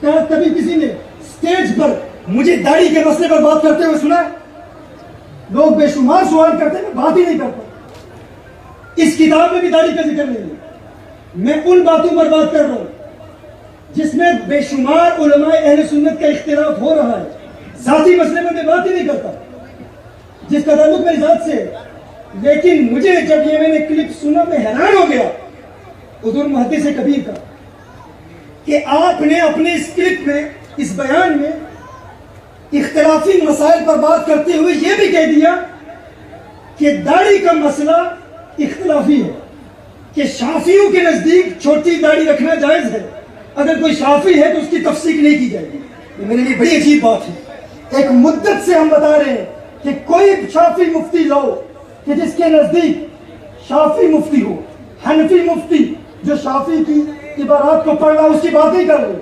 کیا کبھی کسی نے سٹیج پر مجھے داڑھی کے مسئلے پر بات کرتے ہوئے سنا ہے؟ لوگ بے شمار سوال کرتے ہیں، میں بات ہی نہیں کرتا۔ اس کتاب میں بھی داڑھی کا ذکر نہیں ہے، میں ان باتوں پر بات کر رہا ہوں جس میں بے شمار علماء اہل سنت کا اختلاف ہو رہا ہے، ذاتی مسئلے میں بات ہی نہیں کرتا جس کا تعلق میری ذات سے ہے۔ لیکن مجھے جب یہ میں نے کلپ سنا میں حیران ہو گیا، حضور محدث کبیر کا کہ آپ نے اپنے اس کلپ میں، اس بیان میں اختلافی مسائل پر بات کرتے ہوئے یہ بھی کہہ دیا کہ داڑھی کا مسئلہ اختلافی ہے، کہ شافعیوں کے نزدیک چھوٹی داڑھی رکھنا جائز ہے، اگر کوئی شافعی ہے تو اس کی تفسیر نہیں کی جائے گی۔ یہ میرے لیے بڑی عجیب بات ہے۔ ایک مدت سے ہم بتا رہے ہیں کہ کوئی شافعی مفتی لاؤ کہ جس کے نزدیک شافعی مفتی ہو، حنفی مفتی جو شافعی کی عبارات کو پڑھ رہا اس کی بات نہیں کر رہے۔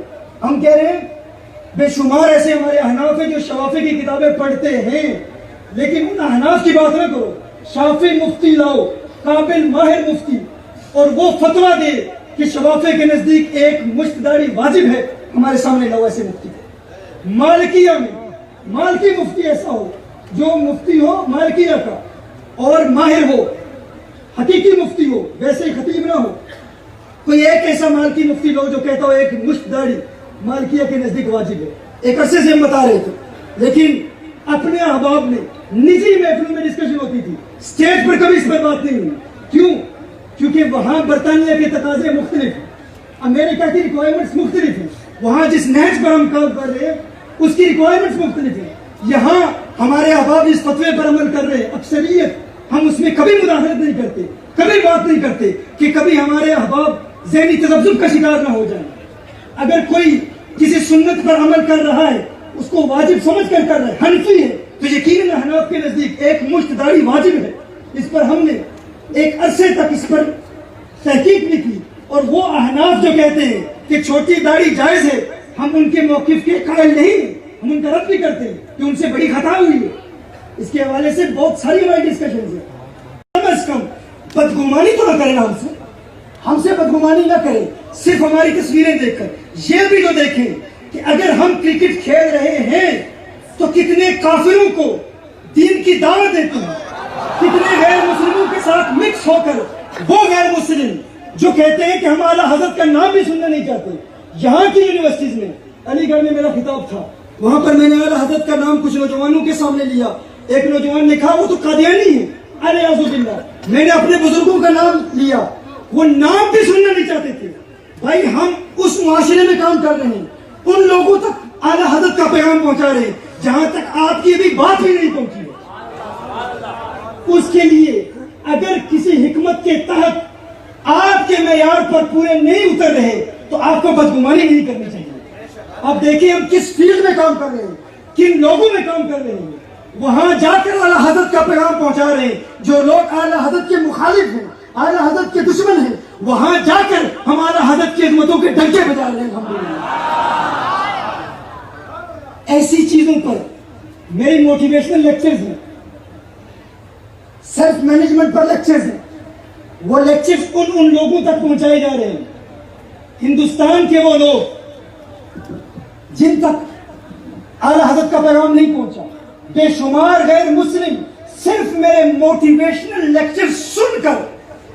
ہم کہہ رہے ہیں بے شمار ایسے ہمارے احناف ہیں جو شافعی کی کتابیں پڑھتے ہیں، لیکن ان احناف کی بات نہ کرو، شافعی مفتی لاؤ، قابل ماہر مفتی، اور وہ فتویٰ دے کہ شافعی کے نزدیک ایک مشت داڑھی واجب ہے، ہمارے سامنے لاؤ ایسے مفتی۔ مالکیہ میں مالکی مفتی ایسا ہو جو مفتی ہو مالکیہ کا اور ماہر ہو، حقیقی مفتی ہو، ویسے ہی خطیب نہ ہو، کوئی ایک ایسا مالکی مفتی لو جو کہتا ہو ایک مشت داڑھی مالکیہ کے نزدیک واجب ہے۔ ایک عرصے سے ہم بتا رہے تھے، لیکن اپنے احباب میں نجی محفلوں میں ڈسکشن ہوتی تھی، سٹیج پر کبھی اس پر بات نہیں ہوئی۔ کیوں؟ کیونکہ وہاں برطانیہ کے تقاضے مختلف ہیں، امریکہ کی ریکوائرمنٹس مختلف ہیں، وہاں جس نہج پر ہم کام کر رہے ہیں اس کی ریکوائرمنٹس مختلف ہیں۔ یہاں ہمارے احباب اس فتوے پر عمل کر رہے ہیں، اکثریت، ہم اس میں کبھی مداخلت نہیں کرتے، کبھی بات نہیں کرتے کہ کبھی ہمارے احباب ذہنی تذبذب کا شکار نہ ہو جائیں۔ اگر کوئی کسی سنت پر عمل کر رہا ہے اس کو واجب سمجھ کر رہا ہے، حنفی ہے تو یقیناً احناف کے نزدیک ایک مشت داڑھی واجب ہے۔ اس پر ہم نے ایک عرصے تک اس پر تحقیق بھی کی، اور وہ احناف جو کہتے ہیں کہ چھوٹی داڑھی جائز ہے، ہم ان کے موقف کے قائل نہیں ہیں، ہم ان کا رد بھی کرتے ہیں کہ ان سے بڑی خطا ہوئی ہے۔ اس کے حوالے سے بہت ساری ہماری ڈسکشنز ہیں۔ کم از کم بدگمانی تو نہ کریں، ہم سے بدگمانی نہ کریں، صرف ہماری تصویریں دیکھ کر یہ بھی تو دیکھیں کہ اگر ہم کرکٹ کھیل رہے ہیں تو کتنے کافروں کو دین کی دعوت دیتے ہیں، کتنے غیر مسلموں کے ساتھ مکس ہو کر وہ غیر مسلم جو کہتے ہیں کہ ہم اعلیٰ حضرت کا نام بھی سننا نہیں چاہتے۔ یہاں کی یونیورسٹیز میں، علی گڑھ میں میرا خطاب تھا، وہاں پر میں نے اعلیٰ حضرت کا نام کچھ نوجوانوں کے سامنے لیا، ایک نوجوان نے کہا وہ تو قادیانی ہے، اعوذ باللہ۔ میں نے اپنے بزرگوں کا نام لیا، وہ نام بھی سننا نہیں چاہتے تھے۔ بھائی ہم اس معاشرے میں کام کر رہے ہیں، ان لوگوں تک اعلیٰ حضرت کا پیغام پہنچا رہے ہیں جہاں تک آپ کی ابھی بات بھی نہیں پہنچی ہے۔ اس کے لیے اگر کسی حکمت کے تحت آپ کے معیار پر پورے نہیں اتر رہے تو آپ کو بدگمانی نہیں کرنی چاہیے۔ اب دیکھیں ہم کس فیلڈ میں کام کر رہے ہیں، کن لوگوں میں کام کر رہے ہیں، وہاں جا کر اعلیٰ حضرت کا پیغام پہنچا رہے ہیں۔ جو لوگ اعلیٰ حضرت کے مخالف ہیں، اعلیٰ حضرت کے دشمن ہیں، وہاں جا کر ہم اعلیٰ حضرت کی عظمتوں کے ڈنکے بجا رہے ہیں۔ الحمدللہ ایسی چیزوں پر میری موٹیویشنل لیکچرز ہیں، سیلف مینجمنٹ پر لیکچرز ہیں، وہ لیکچرز ان لوگوں تک پہنچائے جا رہے ہیں، ہندوستان کے وہ لوگ جن تک اعلیٰ حضرت کا پیغام نہیں پہنچا۔ بے شمار غیر مسلم صرف میرے موٹیویشنل لیکچر سن کر،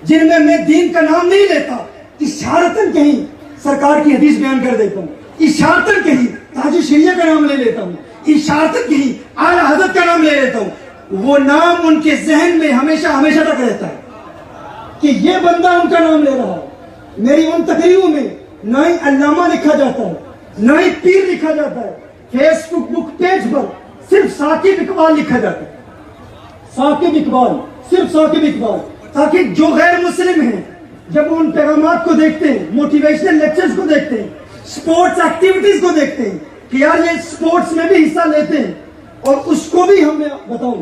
جن میں میں دین کا نام نہیں لیتا، اشارتاً کہیں سرکار کی حدیث بیان کر دیتا ہوں، اشارتاً کہیں تاج شریعہ کا نام لے لیتا ہوں، اشارتاً کہیں اعلیٰ حضرت کا نام لے لیتا ہوں، وہ نام ان کے ذہن میں ہمیشہ ہمیشہ تک رہتا ہے کہ یہ بندہ ان کا نام لے رہا ہے۔ میری ان تقریروں میں نہ ہی علامہ لکھا جاتا ہے، نہ ہی پیر لکھا جاتا ہے، فیس بک پیج پر صرف ثاقب اقبال لکھا جاتا ہے، ثاقب اقبال، صرف ثاقب اقبال، تاکہ جو غیر مسلم ہیں جب ان پیغامات کو دیکھتے ہیں، موٹیویشنل لیکچرز کو دیکھتے ہیں، سپورٹس ایکٹیویٹیز کو دیکھتے ہیں کہ یار یہ سپورٹس میں بھی حصہ لیتے ہیں، اور اس کو بھی ہم بتاؤں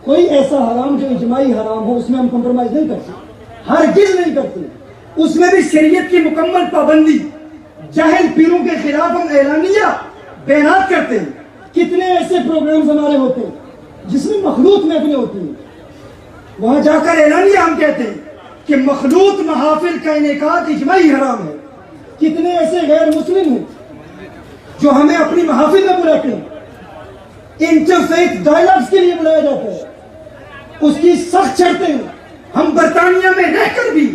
کوئی ایسا حرام جو اجماعی حرام ہو اس میں ہم کمپرومائز نہیں کرتے، ہرگز نہیں کرتے، اس میں بھی شریعت کی مکمل پابندی، جاہل پیروں کے خلاف ہم اعلانیہ بیانات کرتے ہیں۔ کتنے ایسے پروگرامز ہمارے ہوتے ہیں جس میں مخلوط محفلیں ہوتی ہیں، وہاں جا کر اعلانیہ ہم کہتے ہیں کہ مخلوط محافل کا انعقاد اجماعی حرام ہے۔ کتنے ایسے غیر مسلم ہیں جو ہمیں اپنی محافل میں بلاتے ہیں، انٹرفیتھ ڈائلاگز کے لیے بلایا جاتا ہے، اس کی سخت شرطیں ہیں۔ ہم برطانیہ میں رہ کر بھی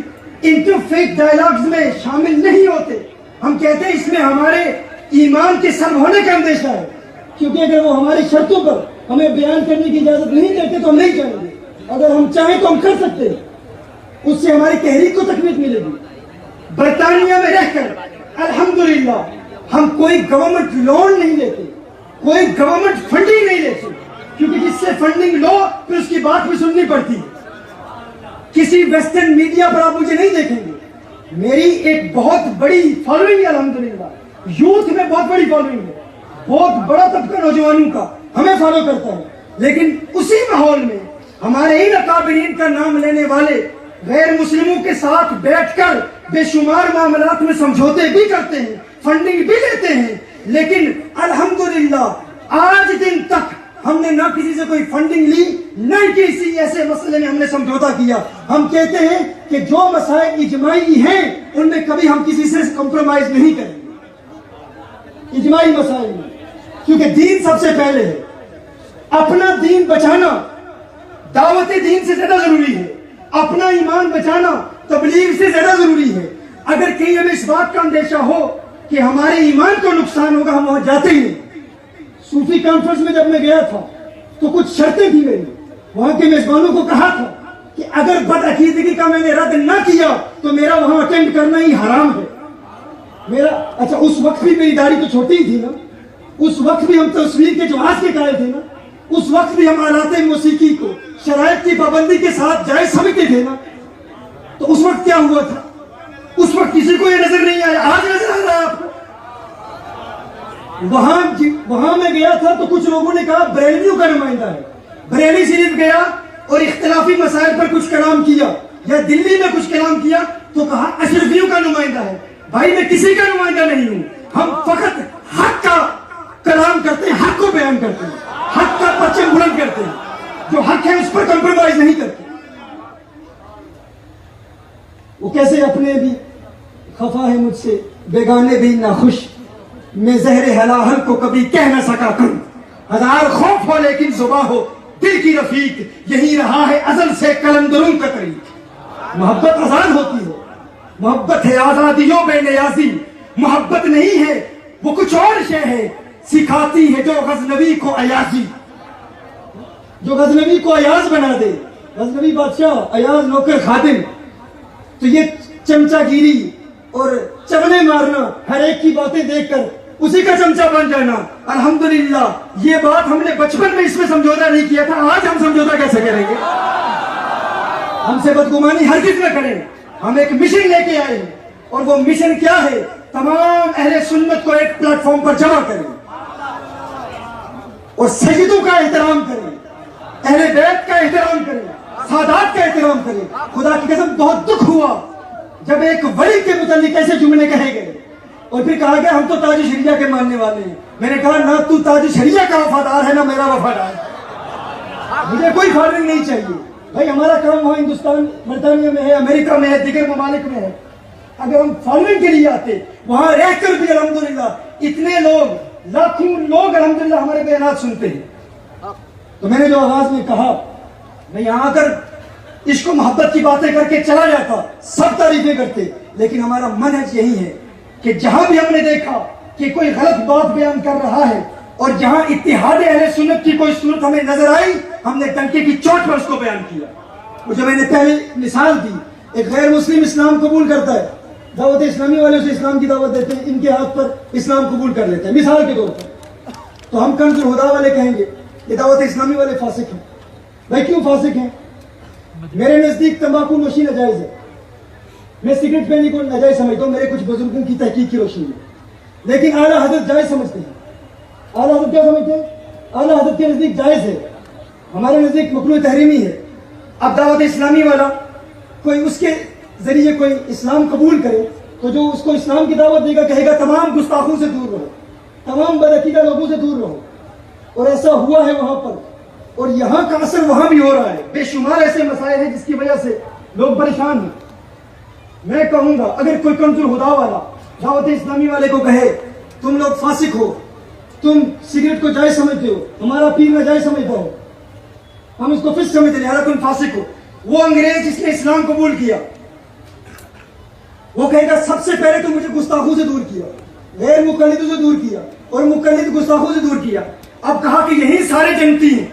انٹرفیتھ ڈائلاگز میں شامل نہیں ہوتے، ہم کہتے ہیں اس میں ہمارے ایمان کے سلب ہونے کا اندیشہ ہے، کیونکہ اگر وہ ہماری شرطوں پر ہمیں بیان کرنے کی اجازت نہیں دیتے تو ہم نہیں چاہیں گے، اگر ہم چاہیں تو ہم کر سکتے ہیں، اس سے ہماری تحریک کو تقویت ملے گی۔ برطانیہ میں رہ کر الحمدللہ ہم کوئی گورنمنٹ لون نہیں لیتے, کوئی گورنمنٹ فنڈنگ نہیں لیتے, کیونکہ جس سے فنڈنگ لو پھر اس کی بات بھی سننی پڑتی ہے. کسی ویسٹرن میڈیا پر آپ مجھے نہیں دیکھیں گے. میری ایک بہت بڑی فالوئنگ ہے الحمدللہ, یوتھ میں بہت بڑی فالوئنگ ہے, بہت بڑا طبقہ نوجوانوں کا ہمیں فالو کرتا ہے. لیکن اسی ماحول میں ہمارے ہی اکابرین کا نام لینے والے غیر مسلموں کے ساتھ بیٹھ کر بے شمار معاملات میں سمجھوتے بھی کرتے ہیں, فنڈنگ بھی لیتے ہیں, لیکن الحمدللہ آج دن تک ہم نے نہ کسی سے کوئی فنڈنگ لی, نہ کسی ایسے مسئلے میں ہم نے سمجھوتا کیا. ہم کہتے ہیں کہ جو مسائل اجماعی ہیں ان میں کبھی ہم کسی سے کمپرومائز نہیں کریں گے, اجماعی مسائل میں, کیونکہ دین سب سے پہلے ہے. اپنا دین بچانا دعوت دین سے زیادہ ضروری ہے, اپنا ایمان بچانا تبلیغ سے زیادہ ضروری ہے. اگر کہیں ہمیں اس بات کا اندیشہ ہو کہ ہمارے ایمان کو نقصان ہوگا ہم وہاں جاتے ہی نہیں. صوفی کانفرنس میں جب میں گیا تھا تو کچھ شرطیں تھی میری, وہاں کے میزبانوں کو کہا تھا کہ اگر بد عقیدگی کا میں نے رد نہ کیا تو میرا وہاں اٹینڈ کرنا ہی حرام ہے. میرا اچھا اس وقت بھی میری داڑھی تو چھوٹی ہی تھی نا, اس وقت بھی ہم تصویر کے جواز کے قائل تھے نا, اس وقت بھی ہم آلات موسیقی کو شرائط کی پابندی کے ساتھ جائز سمجھتے تھے نا. تو اس وقت کیا ہوا تھا, اس وقت کسی کو یہ نظر نہیں آیا, آج نظر آ رہا ہے آپ کو. وہاں میں گیا تھا تو کچھ لوگوں نے کہا بریلویوں کا نمائندہ ہے. بریلی شریف گیا اور اختلافی مسائل پر کچھ کلام کیا, یا دلی میں کچھ کلام کیا تو کہا اشرفیوں کا نمائندہ ہے. بھائی میں کسی کا نمائندہ نہیں ہوں, ہم فقط حق کا کلام کرتے ہیں, حق کو بیان کرتے ہیں, حق کا پرچم بلند کرتے ہیں, جو حق ہے اس پر کمپرومائز نہیں کرتے. وہ کیسے اپنے بھی خفا ہے مجھ سے بیگانے بھی ناخوش, میں زہر ہلاہل کو کبھی کہہ نہ سکا کن. ہزار خوف ہو لیکن زباں ہو دل کی رفیق, یہی رہا ہے ازل سے قلندروں کا طریق. محبت آزاد ہوتی ہے, محبت ہے آزادیوں بے نیازی, محبت نہیں ہے وہ کچھ اور شے ہے, سکھاتی ہے جو غزنوی کو ایازی. جو غزنوی کو ایاز بنا دے, غزنوی بادشاہ ایاز نوکر خادم, تو یہ چمچا گیری اور چغنے مارنا, ہر ایک کی باتیں دیکھ کر اسی کا چمچا بن جانا, الحمدللہ یہ بات ہم نے بچپن میں اس میں سمجھوتا نہیں کیا تھا. آج ہم سمجھوتا کیسے کریں گے؟ ہم سے بدگمانی ہرگز نہ کریں. ہم ایک مشن لے کے آئے ہیں, اور وہ مشن کیا ہے؟ تمام اہل سنت کو ایک پلیٹ فارم پر جمع کریں اور سیدوں کا احترام کریں, اہل بیت کا احترام کریں, سادات کا احترام کریں. خدا کی قسم بہت دکھ ہوا جب ایک ولی کے متعلق ایسے جملے کہے گئے اور پھر کہا گیا ہم تو تاج شریعہ کے ماننے والے ہیں. میں نے کہا نہ تو تاج شریعہ کا وفادار ہے نہ میرا وفادار ہے, مجھے کوئی فالوئنگ نہیں چاہیے. بھائی ہمارا کام وہاں ہندوستان برطانیہ میں ہے, امریکہ میں ہے, دیگر ممالک میں ہے. اگر ہم فالوئنگ کے لیے آتے وہاں رہ کر بھی الحمدللہ اتنے لوگ لاکھوں لوگ الحمدللہ ہمارے بیانات سنتے ہیں. تو میں نے جو آغاز میں کہا میں یہاں آ کر عشق و محبت کی باتیں کر کے چلا جاتا, سب تعریفیں کرتے, لیکن ہمارا منہج یہی ہے کہ جہاں بھی ہم نے دیکھا کہ کوئی غلط بات بیان کر رہا ہے اور جہاں اتحاد اہل سنت کی کوئی صورت ہمیں نظر آئی ہم نے ڈنکے کی چوٹ پر اس کو بیان کیا. وہ جو میں نے پہلے مثال دی, ایک غیر مسلم اسلام قبول کرتا ہے, دعوت اسلامی والے اسے اسلام کی دعوت دیتے ہیں, ان کے ہاتھ پر اسلام قبول کر لیتے ہیں مثال کے طور پر. تو ہم کنز الہدیٰ والے کہیں گے یہ دعوت اسلامی والے فاسق ہیں. بھائی کیوں فاسق ہیں؟ میرے نزدیک تمباکو نوشی ناجائز ہے, میں سگریٹ پینے کو ناجائز سمجھتا ہوں میرے کچھ بزرگوں کی تحقیق کی روشنی میں, لیکن اعلیٰ حضرت جائز سمجھتے ہیں. اعلیٰ حضرت کیا سمجھتے ہیں؟ اعلیٰ حضرت کے نزدیک جائز ہے, ہمارے نزدیک مکروہ تحریمی ہے. اب دعوت اسلامی والا کوئی اس کے ذریعے کوئی اسلام قبول کرے تو جو اس کو اسلام کی دعوت دے گا کہے گا تمام گستاخوں سے دور رہو, تمام بدعقیدہ لوگوں سے دور رہو. اور ایسا ہوا ہے وہاں پر, اور یہاں کا اثر وہاں بھی ہو رہا ہے. بے شمار ایسے مسائل ہیں جس کی وجہ سے لوگ پریشان ہیں. میں کہوں گا اگر کوئی کنز الہدیٰ والا دعوت اسلامی والے کو کہے تم لوگ فاسق ہو, تم سگریٹ کو جائز سمجھتے ہو, ہمارا پیر ناجائز سمجھتا ہے, ہم اس کو فسق سمجھتے ہیں, لہٰذا تم فاسق ہو. وہ انگریز جس نے اسلام قبول کیا وہ کہے گا سب سے پہلے تو مجھے گستاخوں سے دور کیا, غیر مقلدوں سے دور کیا, اور مقلد گستاخوں سے دور کیا. اب کہا کہ یہی سارے جنتی ہیں,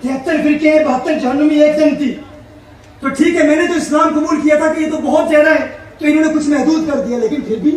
73 فرقے ہیں, 72 جہنمی, ایک جنتی. تو ٹھیک ہے میں نے تو اسلام قبول کیا تھا کہ یہ تو بہت زیادہ ہے تو انہوں نے کچھ محدود کر دیا, لیکن پھر بھی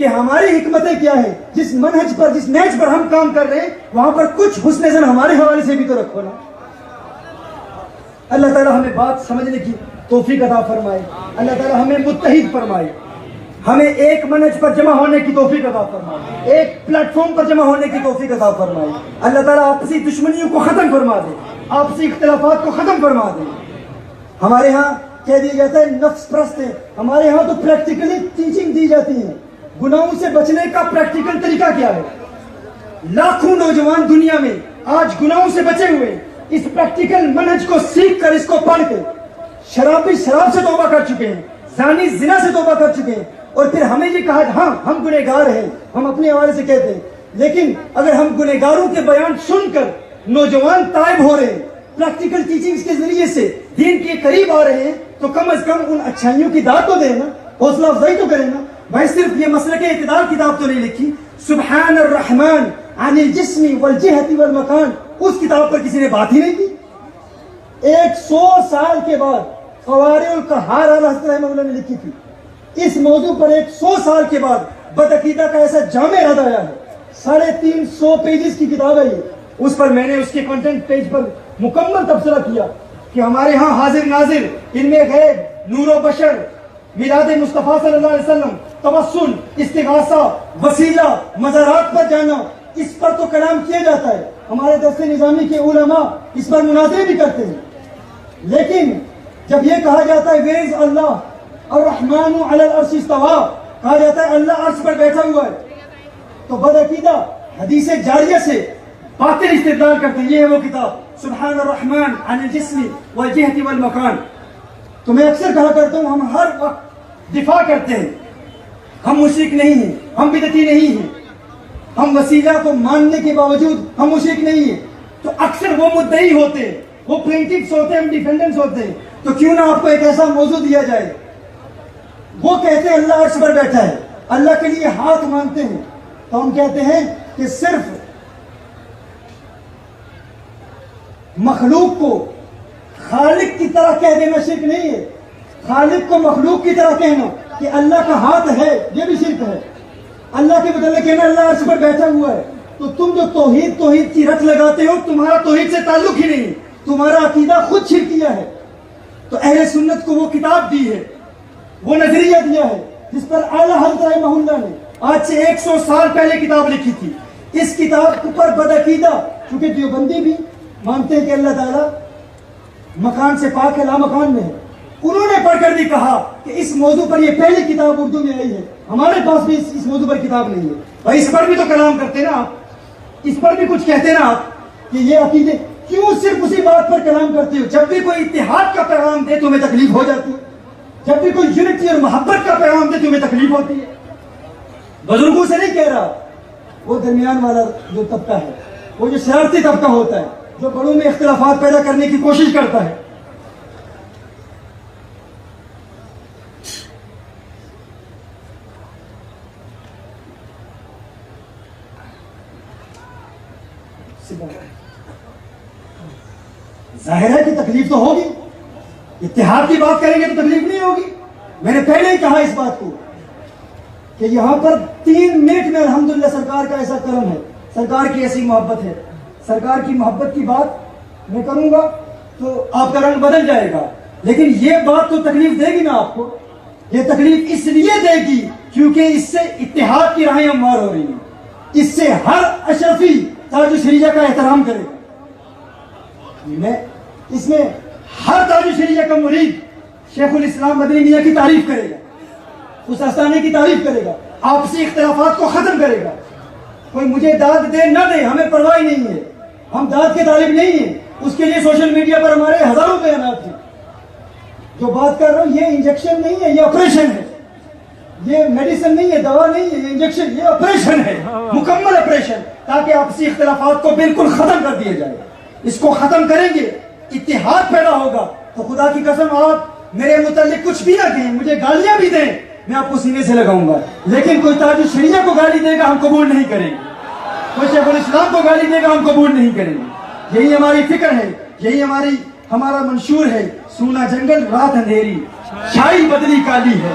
کہ ہماری حکمتیں کیا ہے, جس منہج پر جس نہج پر ہم کام کر رہے ہیں وہاں پر کچھ حسن زن ہمارے حوالے سے بھی تو رکھو نا. اللہ تعالیٰ ہمیں بات سمجھنے کی توفیق عطا فرمائے, اللہ تعالیٰ ہمیں متحد فرمائے, ہمیں ایک منہج پر جمع ہونے کی توفیق عطا فرمائے, ایک پلیٹ فارم پر جمع ہونے کی توفیق عطا فرمائے. اللہ تعالیٰ آپسی دشمنیوں کو ختم فرما دے, آپسی اختلافات کو ختم فرما دے. ہمارے ہاں کہہ دیا جاتا ہے نفس پرست ہے, ہمارے ہاں تو پریکٹیکلی ٹیچنگ دی جاتی ہے. گناہوں سے بچنے کا پریکٹیکل طریقہ کیا ہے؟ لاکھوں نوجوان دنیا میں آج گناہوں سے بچے ہوئے, اس پریکٹیکل منہج کو سیکھ کر, اس کو پڑھ کے شرابی شراب سے توبہ کر چکے ہیں, زانی زنا سے توبہ کر چکے ہیں. اور پھر ہمیں یہ کہا ہاں ہم گنہگار ہیں, ہم اپنے حوالے سے کہتے ہیں, لیکن اگر ہم گنہگاروں کے بیان سن کر نوجوان تائب ہو رہے ہیں, پریکٹیکل ٹیچنگز کے ذریعے سے دین کے قریب آ رہے ہیں, تو کم از کم ان اچھائیوں کی داد تو دیں نا, حوصلہ افزائی تو کریں نا. بھائی صرف یہ مسلک اعتدال کتاب تو نہیں لکھی, سبحان الرحمن عن الجسم والجہت والمکان, اس کتاب پر کسی نے بات ہی نہیں کی. 100 سال کے بعد قوارع القہار حضرت رحمہ اللہ نے لکھی تھی. اس موضوع پر 100 سال کے بعد بدعقیدہ کا ایسا جامع رد آیا ہے, 350 پیجز کی کتاب ہے یہ. اس پر میں نے اس کے کنٹینٹ پیج پر مکمل تبصرہ کیا کہ ہمارے ہاں حاضر ناظر, ان میں غیب, نور و بشر, میلاد مصطفیٰ صلی اللہ علیہ وسلم, توسل, استغاثہ, وسیلہ, مزارات پر جانا, اس پر تو کلام کیا جاتا ہے. ہمارے دست نظامی کے علماء اس پر مناظرے بھی کرتے ہیں. لیکن جب یہ کہا جاتا ہے ویز اللہ الرحمن علی العرش استویٰ, کہا جاتا ہے اللہ عرش پر بیٹھا ہوا ہے, تو بدعقیدہ حدیث جاریہ سے باطل استدلال کرتے ہیں. یہ ہے وہ کتاب سبحان الرحمن عن الجسم والجہت والمکان. تو میں اکثر کہا کرتا ہوں, ہم ہر وقت دفاع کرتے ہیں, ہم مشرک نہیں ہیں, ہم بدعتی نہیں ہیں, ہم وسیلہ کو ماننے کے باوجود ہم مشرک نہیں ہیں. تو اکثر وہ مدعی ہوتے ہیں, وہ پلینٹیفز ہوتے ہیں, ہم ڈیفینڈنٹس ہوتے ہیں. تو کیوں نہ آپ کو ایک ایسا موضوع دیا جائے, وہ کہتے ہیں اللہ عرش پر بیٹھا ہے, اللہ کے لیے ہاتھ مانگتے ہیں, تو ہم کہتے ہیں کہ صرف مخلوق کو خالق کی طرح کہہ دینا شرک نہیں ہے. خالق کو مخلوق کی طرح کہنا کہ اللہ کا ہاتھ ہے, یہ بھی شرک ہے. اللہ کے متعلق کہنا اللہ عرش پر بیٹھا ہوا ہے. تو تم جو توحید کی رٹ لگاتے ہو, تمہارا توحید سے تعلق ہی نہیں, تمہارا عقیدہ خود شرکیہ ہے. تو اہل سنت کو وہ کتاب دی ہے, وہ نظریہ دیا ہے جس پر اعلیٰ حضرت رحمہ اللہ نے آج سے 100 سال پہلے کتاب لکھی تھی. اس کتاب پر بدعقیدہ, چونکہ دیوبندی بھی مانتے ہیں کہ اللہ تعالیٰ مکان سے پاک ہے, لا مکان میں ہے, انہوں نے پڑھ کر بھی کہا کہ اس موضوع پر یہ پہلی کتاب اردو میں آئی ہے, ہمارے پاس بھی اس موضوع پر کتاب نہیں ہے. بھائی اس پر بھی تو کلام کرتے نا آپ, اس پر بھی کچھ کہتے نا آپ کہ یہ عقیدے, کیوں صرف اسی بات پر کلام کرتے ہو؟ جب بھی کوئی اتحاد کا پیغام دے تمہیں تکلیف ہو جاتی ہے, جب بھی کوئی یونٹی اور محبت کا پیغام دے تمہیں تکلیف ہوتی ہے. بزرگوں سے نہیں کہہ رہا, وہ درمیان والا جو طبقہ ہے, وہ جو شرارتی طبقہ ہوتا ہے, جو بڑوں میں اختلافات پیدا کرنے کی کوشش کرتا ہے. ظاہر ہے کہ تکلیف تو ہوگی, اتحاد کی بات کریں گے تو تکلیف نہیں ہوگی. میں نے پہلے ہی کہا اس بات کو کہ یہاں پر 3 منٹ میں الحمدللہ سرکار کا ایسا کرم ہے, سرکار کی ایسی محبت ہے. سرکار کی محبت کی بات میں کروں گا تو آپ کا رنگ بدل جائے گا, لیکن یہ بات تو تکلیف دے گی نا آپ کو. یہ تکلیف اس لیے دے گی کیونکہ اس سے اتحاد کی راہیں ہموار ہو رہی ہیں, اس سے ہر اشرفی تاج الشریعہ کا احترام کرے گا. اس میں ہر تاج الشریعہ کا مرید شیخ الاسلام مدنی میاں کی تعریف کرے گا, اس آستانے کی تعریف کرے گا, آپسی اختلافات کو ختم کرے گا. کوئی مجھے داد دے نہ دے, ہمیں پرواہ نہیں ہے, ہم داد کے طالب نہیں ہیں. اس کے لیے سوشل میڈیا پر ہمارے ہزاروں بیانات ہیں. جو بات کر رہا ہوں یہ انجیکشن نہیں ہے, یہ آپریشن ہے. یہ میڈیسن نہیں ہے, دوا نہیں ہے, یہ انجیکشن, یہ آپریشن ہے, مکمل آپریشن, تاکہ آپسی اختلافات کو بالکل ختم کر دیا جائے. اس کو ختم کریں گے, اتحاد پیدا ہوگا. تو خدا کی قسم آپ میرے متعلق کچھ بھی نہ کہیں, مجھے گالیاں بھی دیں, میں آپ کو سینے سے لگاؤں گا, لیکن کوئی تاج الشریعہ کو گالی دے گا ہم قبول نہیں کریں گے, کوئی شیخ الاسلام کو گالی دے گا ہم قبول نہیں کریں گے. یہی ہماری فکر ہے, یہی ہمارا منشور ہے. سونا جنگل رات اندھیری, چھائی بدلی کالی ہے,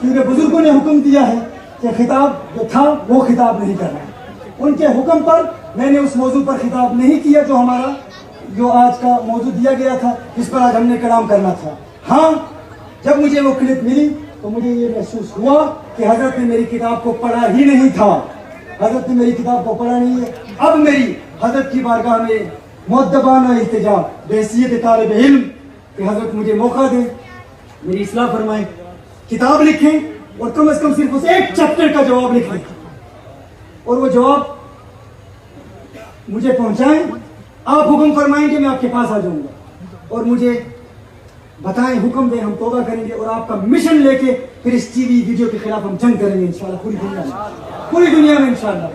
کیونکہ بزرگوں نے حکم دیا ہے کہ خطاب جو تھا وہ خطاب نہیں کرنا ہے. ان کے حکم پر میں نے اس موضوع پر خطاب نہیں کیا جو آج کا موضوع دیا گیا تھا جس پر آج ہم نے کلام کرنا تھا. ہاں جب مجھے وہ کلپ ملی تو مجھے یہ محسوس ہوا کہ حضرت نے میری کتاب کو پڑھا ہی نہیں تھا. حضرت نے میری کتاب کو پڑھا نہیں ہے. اب میری حضرت کی بارگاہ میں مؤدبانہ التجا بحیثیت طالب علم کہ حضرت مجھے موقع دیں, میری اصلاح فرمائیں, کتاب لکھیں اور کم از کم صرف اس ایک چیپٹر کا جواب لکھ لیں اور وہ جواب مجھے پہنچائیں. آپ حکم فرمائیں گے میں آپ کے پاس آ جاؤں گا اور مجھے بتائیں, حکم دیں, ہم توبہ کریں گے اور آپ کا مشن لے کے پھر اس ٹی وی ویڈیو کے خلاف ہم جنگ کریں گے انشاءاللہ پوری دنیا میں انشاءاللہ.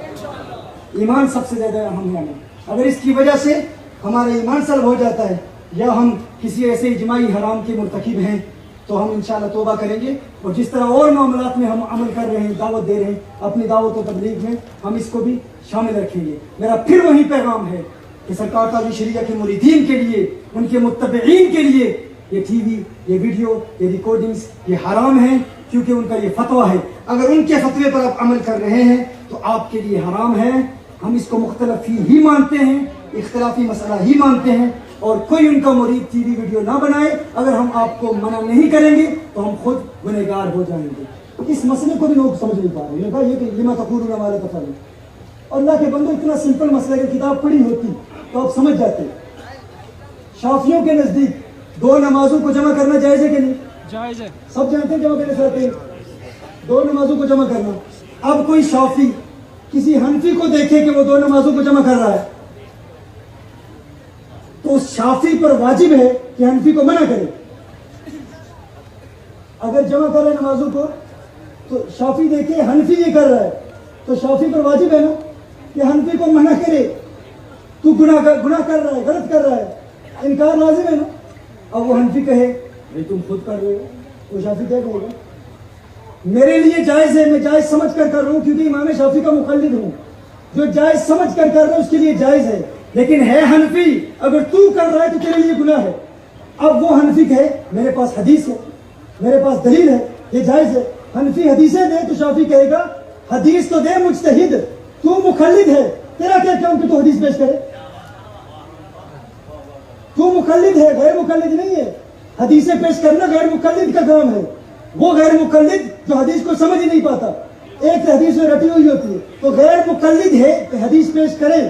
ایمان سب سے زیادہ اہم ہے. اگر اس کی وجہ سے ہمارا ایمان سلب ہو جاتا ہے یا ہم کسی ایسے اجماعی حرام کے مرتکب ہیں تو ہم انشاءاللہ توبہ کریں گے. اور جس طرح اور معاملات میں ہم عمل کر رہے ہیں, دعوت دے رہے ہیں, اپنی دعوت و تبلیغ میں ہم اس کو بھی شامل رکھیں گے. میرا پھر وہی پیغام ہے کہ سرکار تاج شریعہ کے مریدین کے لیے, ان کے متبعین کے لیے یہ ٹی وی, یہ ویڈیو, یہ ریکارڈنگز یہ حرام ہیں کیونکہ ان کا یہ فتویٰ ہے. اگر ان کے فتوے پر آپ عمل کر رہے ہیں تو آپ کے لیے حرام ہے. ہم اس کو مختلفی ہی مانتے ہیں, اختلافی مسئلہ ہی مانتے ہیں اور کوئی ان کا مرید ٹی وی ویڈیو نہ بنائے. اگر ہم آپ کو منع نہیں کریں گے تو ہم خود گنہگار ہو جائیں گے. اس مسئلے کو بھی لوگ سمجھ نہیں پا رہے ہیں. کہا یہ کہ لما تقولون ما لا تفعلون. اللہ کے بندو اتنا سمپل مسئلہ ہے کہ کتاب پڑھی ہوتی تو آپ سمجھ جاتے. شافیوں کے نزدیک 2 نمازوں کو جمع کرنا جائز ہے کہ نہیں؟ جائز ہے. سب جانتے ہیں جمع کرنے سے آتے ہیں 2 نمازوں کو جمع کرنا. اب کوئی شافی کسی حنفی کو دیکھے کہ وہ 2 نمازوں کو جمع کر رہا ہے تو اس شافی پر واجب ہے کہ حنفی کو منع کرے. اگر جمع کر رہے نمازوں کو تو شافی دیکھے حنفی یہ کر رہا ہے تو شافی پر واجب ہے نا کہ حنفی کو منع کرے, تو گناہ کر رہا ہے, غلط کر رہا ہے, انکار لازم ہے نا. اب وہ حنفی کہے بھائی تم خود کر رہے ہو, تو شافی کیا کہے گا؟ میرے لیے جائز ہے, میں جائز سمجھ کر کر رہا ہوں کیونکہ امام شافی کا مقلد ہوں. جو جائز سمجھ کر کر رہا ہے اس کے لیے جائز ہے. لیکن ہے حنفی, اگر تو کر رہا ہے تو تیرے لیے گناہ ہے. اب وہ حنفی کہے میرے پاس حدیث ہے, میرے پاس دلیل ہے, یہ جائز ہے. حنفی حدیثیں دے تو شافی کہے گا حدیث تو دے مجتہد, تو مقلد ہے, تیرا کیا کام کہ تو حدیث پیش کرے؟ تو مقلد ہے, غیر مقلد نہیں ہے. حدیثیں پیش کرنا غیر مقلد کا کام ہے. وہ غیر مقلد جو حدیث کو سمجھ ہی نہیں پاتا, ایک حدیث میں رٹی ہوئی ہوتی ہے, تو غیر مقلد ہے کہ حدیث پیش کرے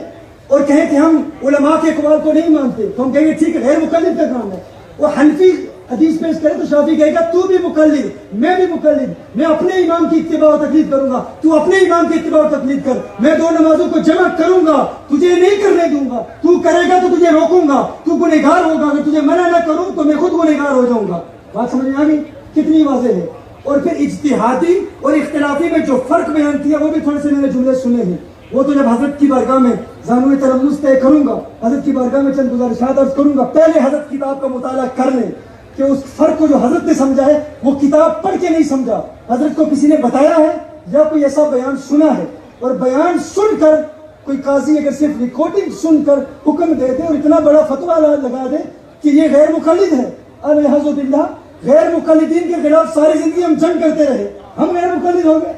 اور کہیں کہ ہم علماء کے اقوال کو نہیں مانتے تو ہم کہیں گے ٹھیک ہے غیر مقلد کا کام ہے. وہ حنفی حدیث پیش کرے تو شافی کہے گا تو بھی مقلد, میں بھی مقلد, میں اپنے امام کی اتباع و تقلید کروں گا, تو اپنے امام کی اتباع و تقلید کر. میں 2 نمازوں کو جمع کروں گا, تجھے نہیں کرنے دوں گا. تو کرے گا تو تجھے روکوں گا, تو گنہگار ہوگا. اگر تجھے منع نہ کروں تو میں خود گنہگار ہو جاؤں گا. بات سمجھ میں آ گئی کتنی واضح ہے. اور پھر اجتہادی اور اختلافی میں جو فرق بیان کیا وہ بھی تھوڑے سے میں نے جملے سنے ہیں. وہ تو جب حضرت کی بارگاہ میں زانوئے تلمس طے کروں گا, حضرت کی بارگاہ میں چند گزارشات عرض کروں گا, پہلے حضرت کتاب کا مطالعہ کر لیں کہ اس فرق کو جو حضرت نے سمجھا ہے وہ کتاب پڑھ کے نہیں سمجھا, حضرت کو کسی نے بتایا ہے یا کوئی ایسا بیان سنا ہے. اور بیان سن کر کوئی قاضی اگر صرف ریکارڈنگ سن کر حکم دے دے اور اتنا بڑا فتویٰ لگا دے کہ یہ غیر مقلد ہے, الحمد للہ غیر مقلدین کے خلاف ساری زندگی ہم جنگ کرتے رہے, ہم غیر مقلد ہو گئے.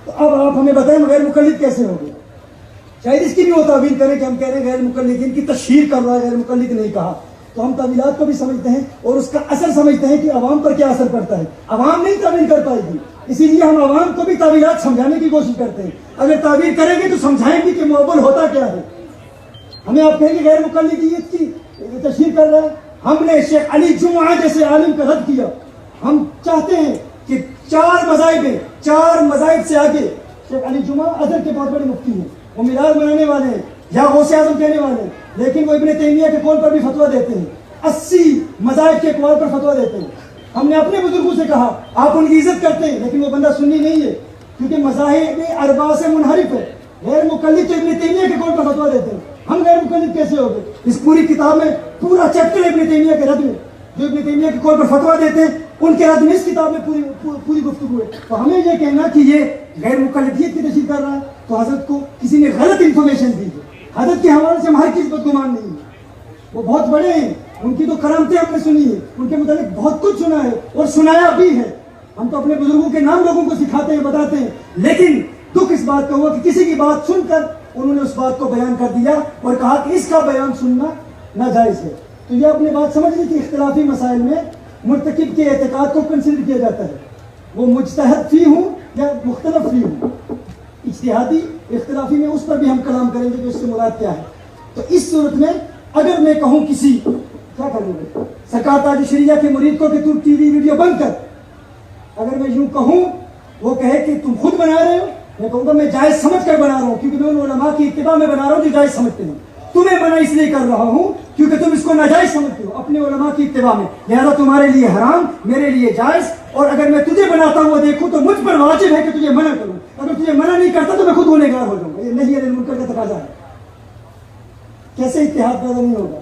تو اب آپ ہمیں بتائیں غیر مقلد کیسے ہو گئے؟ شاید اس کی بھی وہ تعبیر کریں کہ ہم کہہ رہے ہیں غیر مقلدین کی تشہیر کر رہا ہے, غیر مقلد نہیں کہا. تو ہم تعویلات کو بھی سمجھتے ہیں اور اس کا اثر سمجھتے ہیں کہ عوام پر کیا اثر پڑتا ہے. عوام نہیں تعبیر کر پائے گی, اسی لیے ہم عوام کو بھی تعویلات سمجھانے کی کوشش کرتے ہیں. اگر تعبیر کریں گے تو سمجھائیں گے کہ معول ہوتا کیا ہے. ہمیں آپ کہیں گے غیر مقلدیت کی تشہیر کر رہا ہے. ہم نے شیخ علی جمعہ جیسے عالم کا رد کیا. ہم چاہتے ہیں کہ 4 مذاہب ہیں, 4 مذاہب سے آگے شیخ علی جمعہ ازہر کے بہت بڑے مفتی ہیں, وہ میلاد منانے والے ہیں یا غوث اعظم کہنے والے ہیں, لیکن وہ ابن تیمیہ کے قول پر بھی فتویٰ دیتے ہیں, 80 مذاہب کے اقوال پر فتویٰ دیتے ہیں. ہم نے اپنے بزرگوں سے کہا آپ ان کی عزت کرتے ہیں لیکن وہ بندہ سنی نہیں ہے کیونکہ مذاہب اربعہ سے منحرف ہے. غیر مقلد تو ابن تیمیہ کے قول پر فتویٰ دیتے ہیں, ہم غیر مقلد کیسے ہو گئے؟ اس پوری کتاب میں پورا چیپٹر ابن تیمیہ کے رد میں, جو ابن تیمیہ کے قول پر فتویٰ دیتے ہیں ان کے رد میں اس کتاب میں پوری گفتگو ہے. تو ہمیں یہ کہنا کہ یہ غیر مقلدیت کی تشہیر کر رہا ہے تو حضرت کو کسی نے غلط انفارمیشن دی ہے. حضرت کے حوالے سے ہماری چیز بدگمان نہیں ہے, وہ بہت بڑے ہیں, ان کی تو کرامتیں ہم نے سنی ہے, ان کے متعلق بہت کچھ سنا ہے اور سنایا بھی ہے. ہم تو اپنے بزرگوں کے نام لوگوں کو سکھاتے ہیں بتاتے ہیں، لیکن دکھ اس بات کا ہوا کہ کسی کی بات سن کر انہوں نے اس بات کو بیان کر دیا اور کہا کہ اس کا بیان سننا ناجائز ہے۔ تو یہ اپنے بات سمجھ لی کہ اختلافی مسائل میں مرتکب کے اعتقاد کو کنسیڈر کیا جاتا ہے، وہ مجتہد فی ہوں یا مختلف فی ہوں، اجتہادی اختلافی میں اس پر بھی ہم کلام کریں گے کہ اس سے مراد کیا ہے۔ تو اس صورت میں اگر میں کہوں کسی کیا کروں گے سرکار تاج شریعہ کے مرید کو کہ تو ٹی وی ویڈیو بند کر، اگر میں یوں کہوں وہ کہے کہ تم خود بنا رہے ہو، میں کہوں گا میں جائز سمجھ کر بنا رہا ہوں کیونکہ میں ان علماء کی اتباع میں بنا رہا ہوں جو جائز سمجھتے ہیں، تمہیں منع اس لیے کر رہا ہوں کیونکہ تم اس کو ناجائز سمجھتے ہو اپنے علماء کی اتباع میں، لہذا تمہارے لیے حرام میرے لیے جائز، اور اگر میں تجھے بناتا ہوا دیکھوں تو مجھ پر واجب ہے کہ تجھے منع کروں، اگر تجھے منع نہیں کرتا تو میں خود گنہگار ہو جاؤں گا۔ یہ نہیں ہے منکر کا تقاضا ہے۔ کیسے اتحاد پیدا نہیں ہوگا؟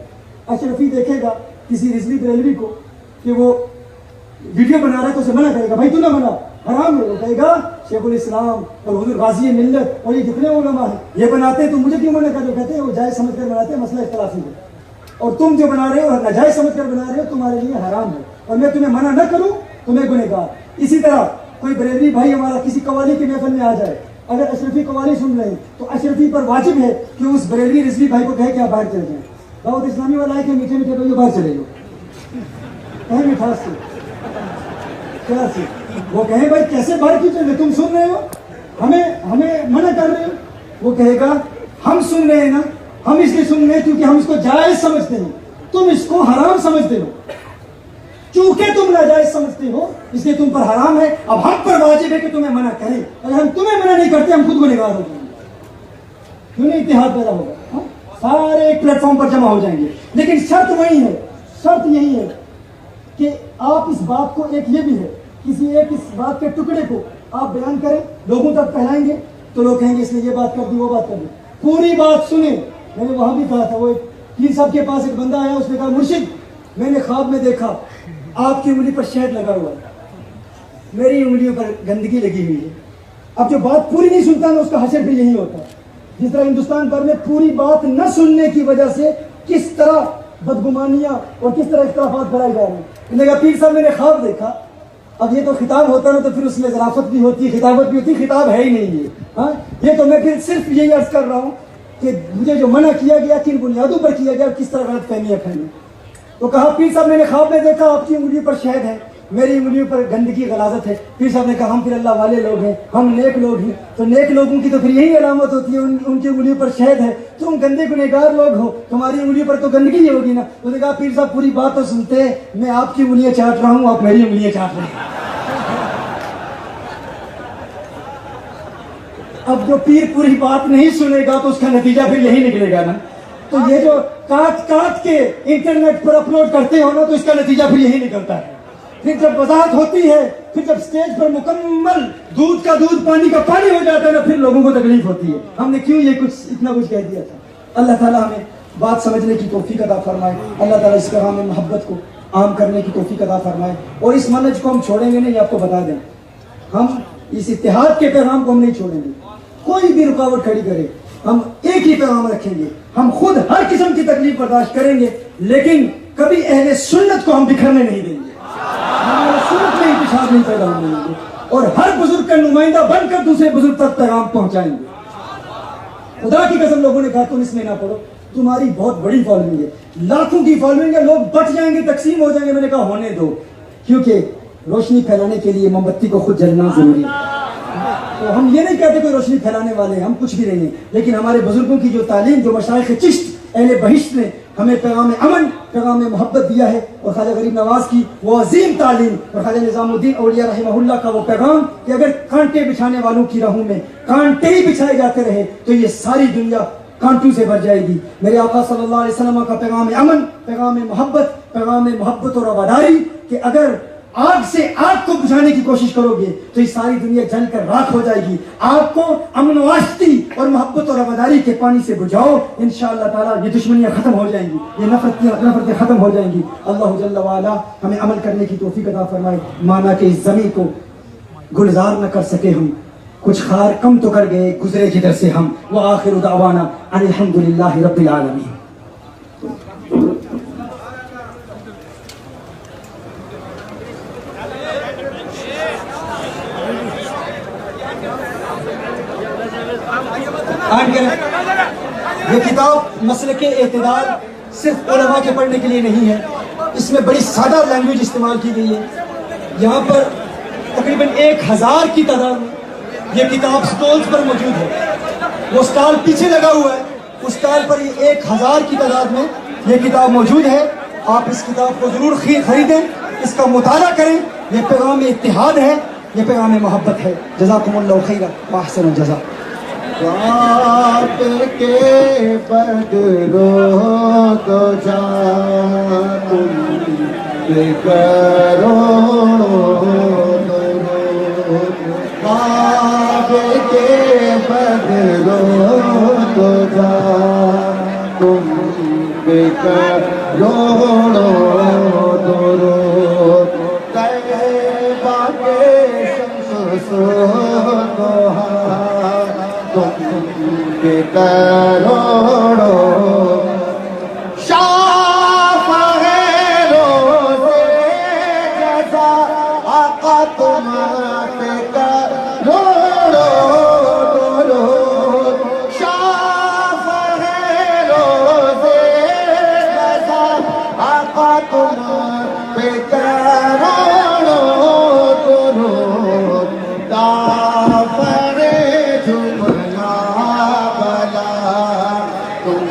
اشرفی دیکھے گا کسی رضوی بریلوی کو کہ وہ ویڈیو بنا رہا ہے تو اسے منع کرے گا، بھائی تو نہ بنا، حرام ہے، وہ کہے گا شیخ الاسلام اور حضور غازی ملت اور یہ جتنے علماء ہیں یہ بناتے ہیں تو مجھے کیوں منع کر دو؟ کہتے ہیں وہ جائز سمجھ کر بناتے ہیں، مسئلہ اختلافی ہے، اور تم جو بنا رہے ہو اور ناجائز سمجھ کر بنا رہے ہو تمہارے لیے حرام ہے، اور میں تمہیں منع نہ کروں تو میں گنہگار۔ اسی طرح کوئی بریلوی بھائی ہمارا کسی قوالی کی محفل میں آ جائے، اگر اشرفی قوالی سن رہے ہیں تو اشرفی پر واجب ہے کہ اس بریلوی رضوی بھائی کو کہے کہ آپ باہر چلے جائیں، دعوت اسلامی والا ہے کہ میٹھے میٹھے بھائی باہر چلے جاؤ، کہیں مٹھاس سے کیا سے وہ کہیں بھائی کیسے باہر کیوں چلے، تم سن رہے ہو ہمیں منع کر رہے ہو، وہ کہے گا ہم سن رہے ہیں نا، ہم اس لیے سن رہے ہیں کیونکہ ہم اس کو جائز سمجھتے ہیں، تم اس کو حرام سمجھتے ہو، چونکہ تم ناجائز سمجھتے ہو اس لیے تم پر حرام ہے، اب ہم پر واجب ہے کہ تمہیں منع کریں، اگر ہم تمہیں منع نہیں کرتے ہم خود گنہگار ہو جائیں گے، کیوں نہیں اتحاد پیدا ہوگا؟ سارے ایک پلیٹ فارم پر جمع ہو جائیں گے، لیکن شرط وہی ہے، شرط یہی ہے کہ آپ اس بات کو، ایک یہ بھی ہے کسی ایک اس بات کے ٹکڑے کو آپ بیان کریں، لوگوں تک پھیلائیں گے تو لوگ کہیں گے اس نے یہ بات کر دی وہ بات کر دی، پوری بات سنیں۔ میں نے وہاں بھی کہا تھا، وہ ایک پیر صاحب کے پاس ایک بندہ آیا، اس نے کہا مرشد میں نے خواب میں دیکھا آپ کی انگلی پر شہد لگا ہوا ہے، میری انگلیوں پر گندگی لگی ہوئی ہے۔ اب جو بات پوری نہیں سنتا نا اس کا حشر بھی یہی ہوتا ہے، جس طرح ہندوستان بھر میں پوری بات نہ سننے کی وجہ سے کس طرح بدگمانیاں اور کس طرح اختلافات بڑھائے جا رہے ہیں۔ میں نے کہا پیر صاحب میں نے خواب دیکھا، اب یہ تو خطاب ہوتا نا تو پھر اس میں ظرافت بھی ہوتی، خطابت بھی ہوتی، خطاب ہے ہی نہیں یہ، ہاں یہ تو میں پھر صرف یہی عرض کر رہا ہوں کہ مجھے جو منع کیا گیا کن بنیادوں پر کیا گیا، کس طرح غلط فہمیاں پھیلی۔ تو کہا پیر صاحب میں نے خواب میں دیکھا آپ کی انگلیوں پر شہد ہے، میری انگلیوں پر گندگی غلاظت ہے۔ پیر صاحب نے کہا ہم پھر اللہ والے لوگ ہیں، ہم نیک لوگ ہیں، تو نیک لوگوں کی تو پھر یہی علامت ہوتی ہے، ان کی انگلیوں پر شہد ہے، تم گندے گنہگار لوگ ہو، تمہاری انگلیوں پر تو گندگی ہی ہوگی نا۔ اس نے کہا پیر صاحب پوری بات تو سنتے ہیں، میں آپ کی انگلیاں چاٹ رہا ہوں، آپ میری انگلیاں چاٹ رہے ہیں۔ اب جو پیر پوری بات نہیں سنے گا تو اس کا نتیجہ پھر یہی نکلے گا نا۔ تو یہ جو کاٹ کاٹ کے انٹرنیٹ پر اپلوڈ کرتے ہو نا تو اس کا نتیجہ پھر یہی نکلتا ہے۔ پھر جب وضاحت ہوتی ہے، پھر جب سٹیج پر مکمل دودھ کا دودھ پانی کا پانی ہو جاتا ہے نا پھر لوگوں کو تکلیف ہوتی ہے، ہم نے کیوں یہ اتنا کچھ کہہ دیا تھا۔ اللہ تعالیٰ ہمیں بات سمجھنے کی توفیق عطا فرمائے، اللہ تعالیٰ اس پیغام محبت کو عام کرنے کی توفیق عطا فرمائے، اور اس منہج کو ہم چھوڑیں گے نہیں، آپ کو بتا دیں ہم اس اتحاد کے پیغام کو ہم نہیں چھوڑیں گے، کوئی بھی رکاوٹ کھڑی کرے ہم ایک ہی پیغام رکھیں گے، ہم خود ہر قسم کی تکلیف برداشت کریں گے لیکن کبھی اہل سنت کو ہم بکھرنے نہیں دیں گے، ہمارے سنت میں انتشار نہیں پیدا ہونے دیں گے، اور ہر بزرگ کا نمائندہ بن کر دوسرے بزرگ تک پیغام پہنچائیں گے۔ خدا کی قسم لوگوں نے کہا تم اس میں نہ پڑھو، تمہاری بہت بڑی فالوئنگ ہے، لاکھوں کی فالوئنگ ہے، لوگ بٹ جائیں گے، تقسیم ہو جائیں گے۔ میں نے کہا ہونے دو، کیونکہ روشنی پھیلانے کے لیے موم بتی کو خود جلنا ضروری ہے۔ تو ہم یہ نہیں کہتے کوئی روشنی پھیلانے والے ہیں، ہم کچھ بھی نہیں ہیں، لیکن ہمارے بزرگوں کی جو تعلیم، جو مشائخ چشت اہل بہشت نے ہمیں پیغام امن، پیغام محبت دیا ہے، اور خواجہ غریب نواز کی وہ عظیم تعلیم اور خواجہ نظام الدین اولیاء رحمہ اللہ کا وہ پیغام کہ اگر کانٹے بچھانے والوں کی راہوں میں کانٹے ہی بچھائے جاتے رہے تو یہ ساری دنیا کانٹوں سے بھر جائے گی۔ میرے آقا صلی اللہ علیہ وسلم کا پیغام امن، پیغام محبت اور رواداری کہ اگر آگ سے آگ کو بجھانے کی کوشش کرو گے تو یہ ساری دنیا جل کر راکھ ہو جائے گی۔ آگ کو امن و آشتی اور محبت اور رواداری کے پانی سے بجھاؤ، انشاءاللہ تعالی یہ دشمنیاں ختم ہو جائیں گی، یہ نفرتیں ختم ہو جائیں گی۔ اللہ جل وعلا ہمیں عمل کرنے کی توفیق عطا فرمائے، مانا کہ اس زمین کو گلزار نہ کر سکے ہم، کچھ خار کم تو کر گئے گزرے جدھر سے ہم، وآخر دعوانا ان الحمدللہ رب العالمین۔ آن کریں۔ یہ کتاب مسلک اعتدال صرف علماء کے پڑھنے کے لیے نہیں ہے، اس میں بڑی سادہ لینگویج استعمال کی گئی ہے۔ یہاں پر تقریباً 1000 کی تعداد میں یہ کتاب سٹالز پر موجود ہے۔ وہ سٹال پیچھے لگا ہوا ہے، اس سٹال پر یہ 1000 کی تعداد میں یہ کتاب موجود ہے۔ آپ اس کتاب کو ضرور خریدیں، اس کا مطالعہ کریں۔ یہ پیغام اتحاد ہے، یہ پیغام محبت ہے۔ جزاکم اللہ خیرا واحسن الجزا۔ آپ کے بدرو تو جا تم کرو آپ کے بدرو تو جا تم کرو طیبہ کے شمس تم کروڑو شافع روزے جزا آقا تم پہ کروڑو درود شافع روزے جزا آقا تم پہ کروڑو درود دافر جملہ بلا تم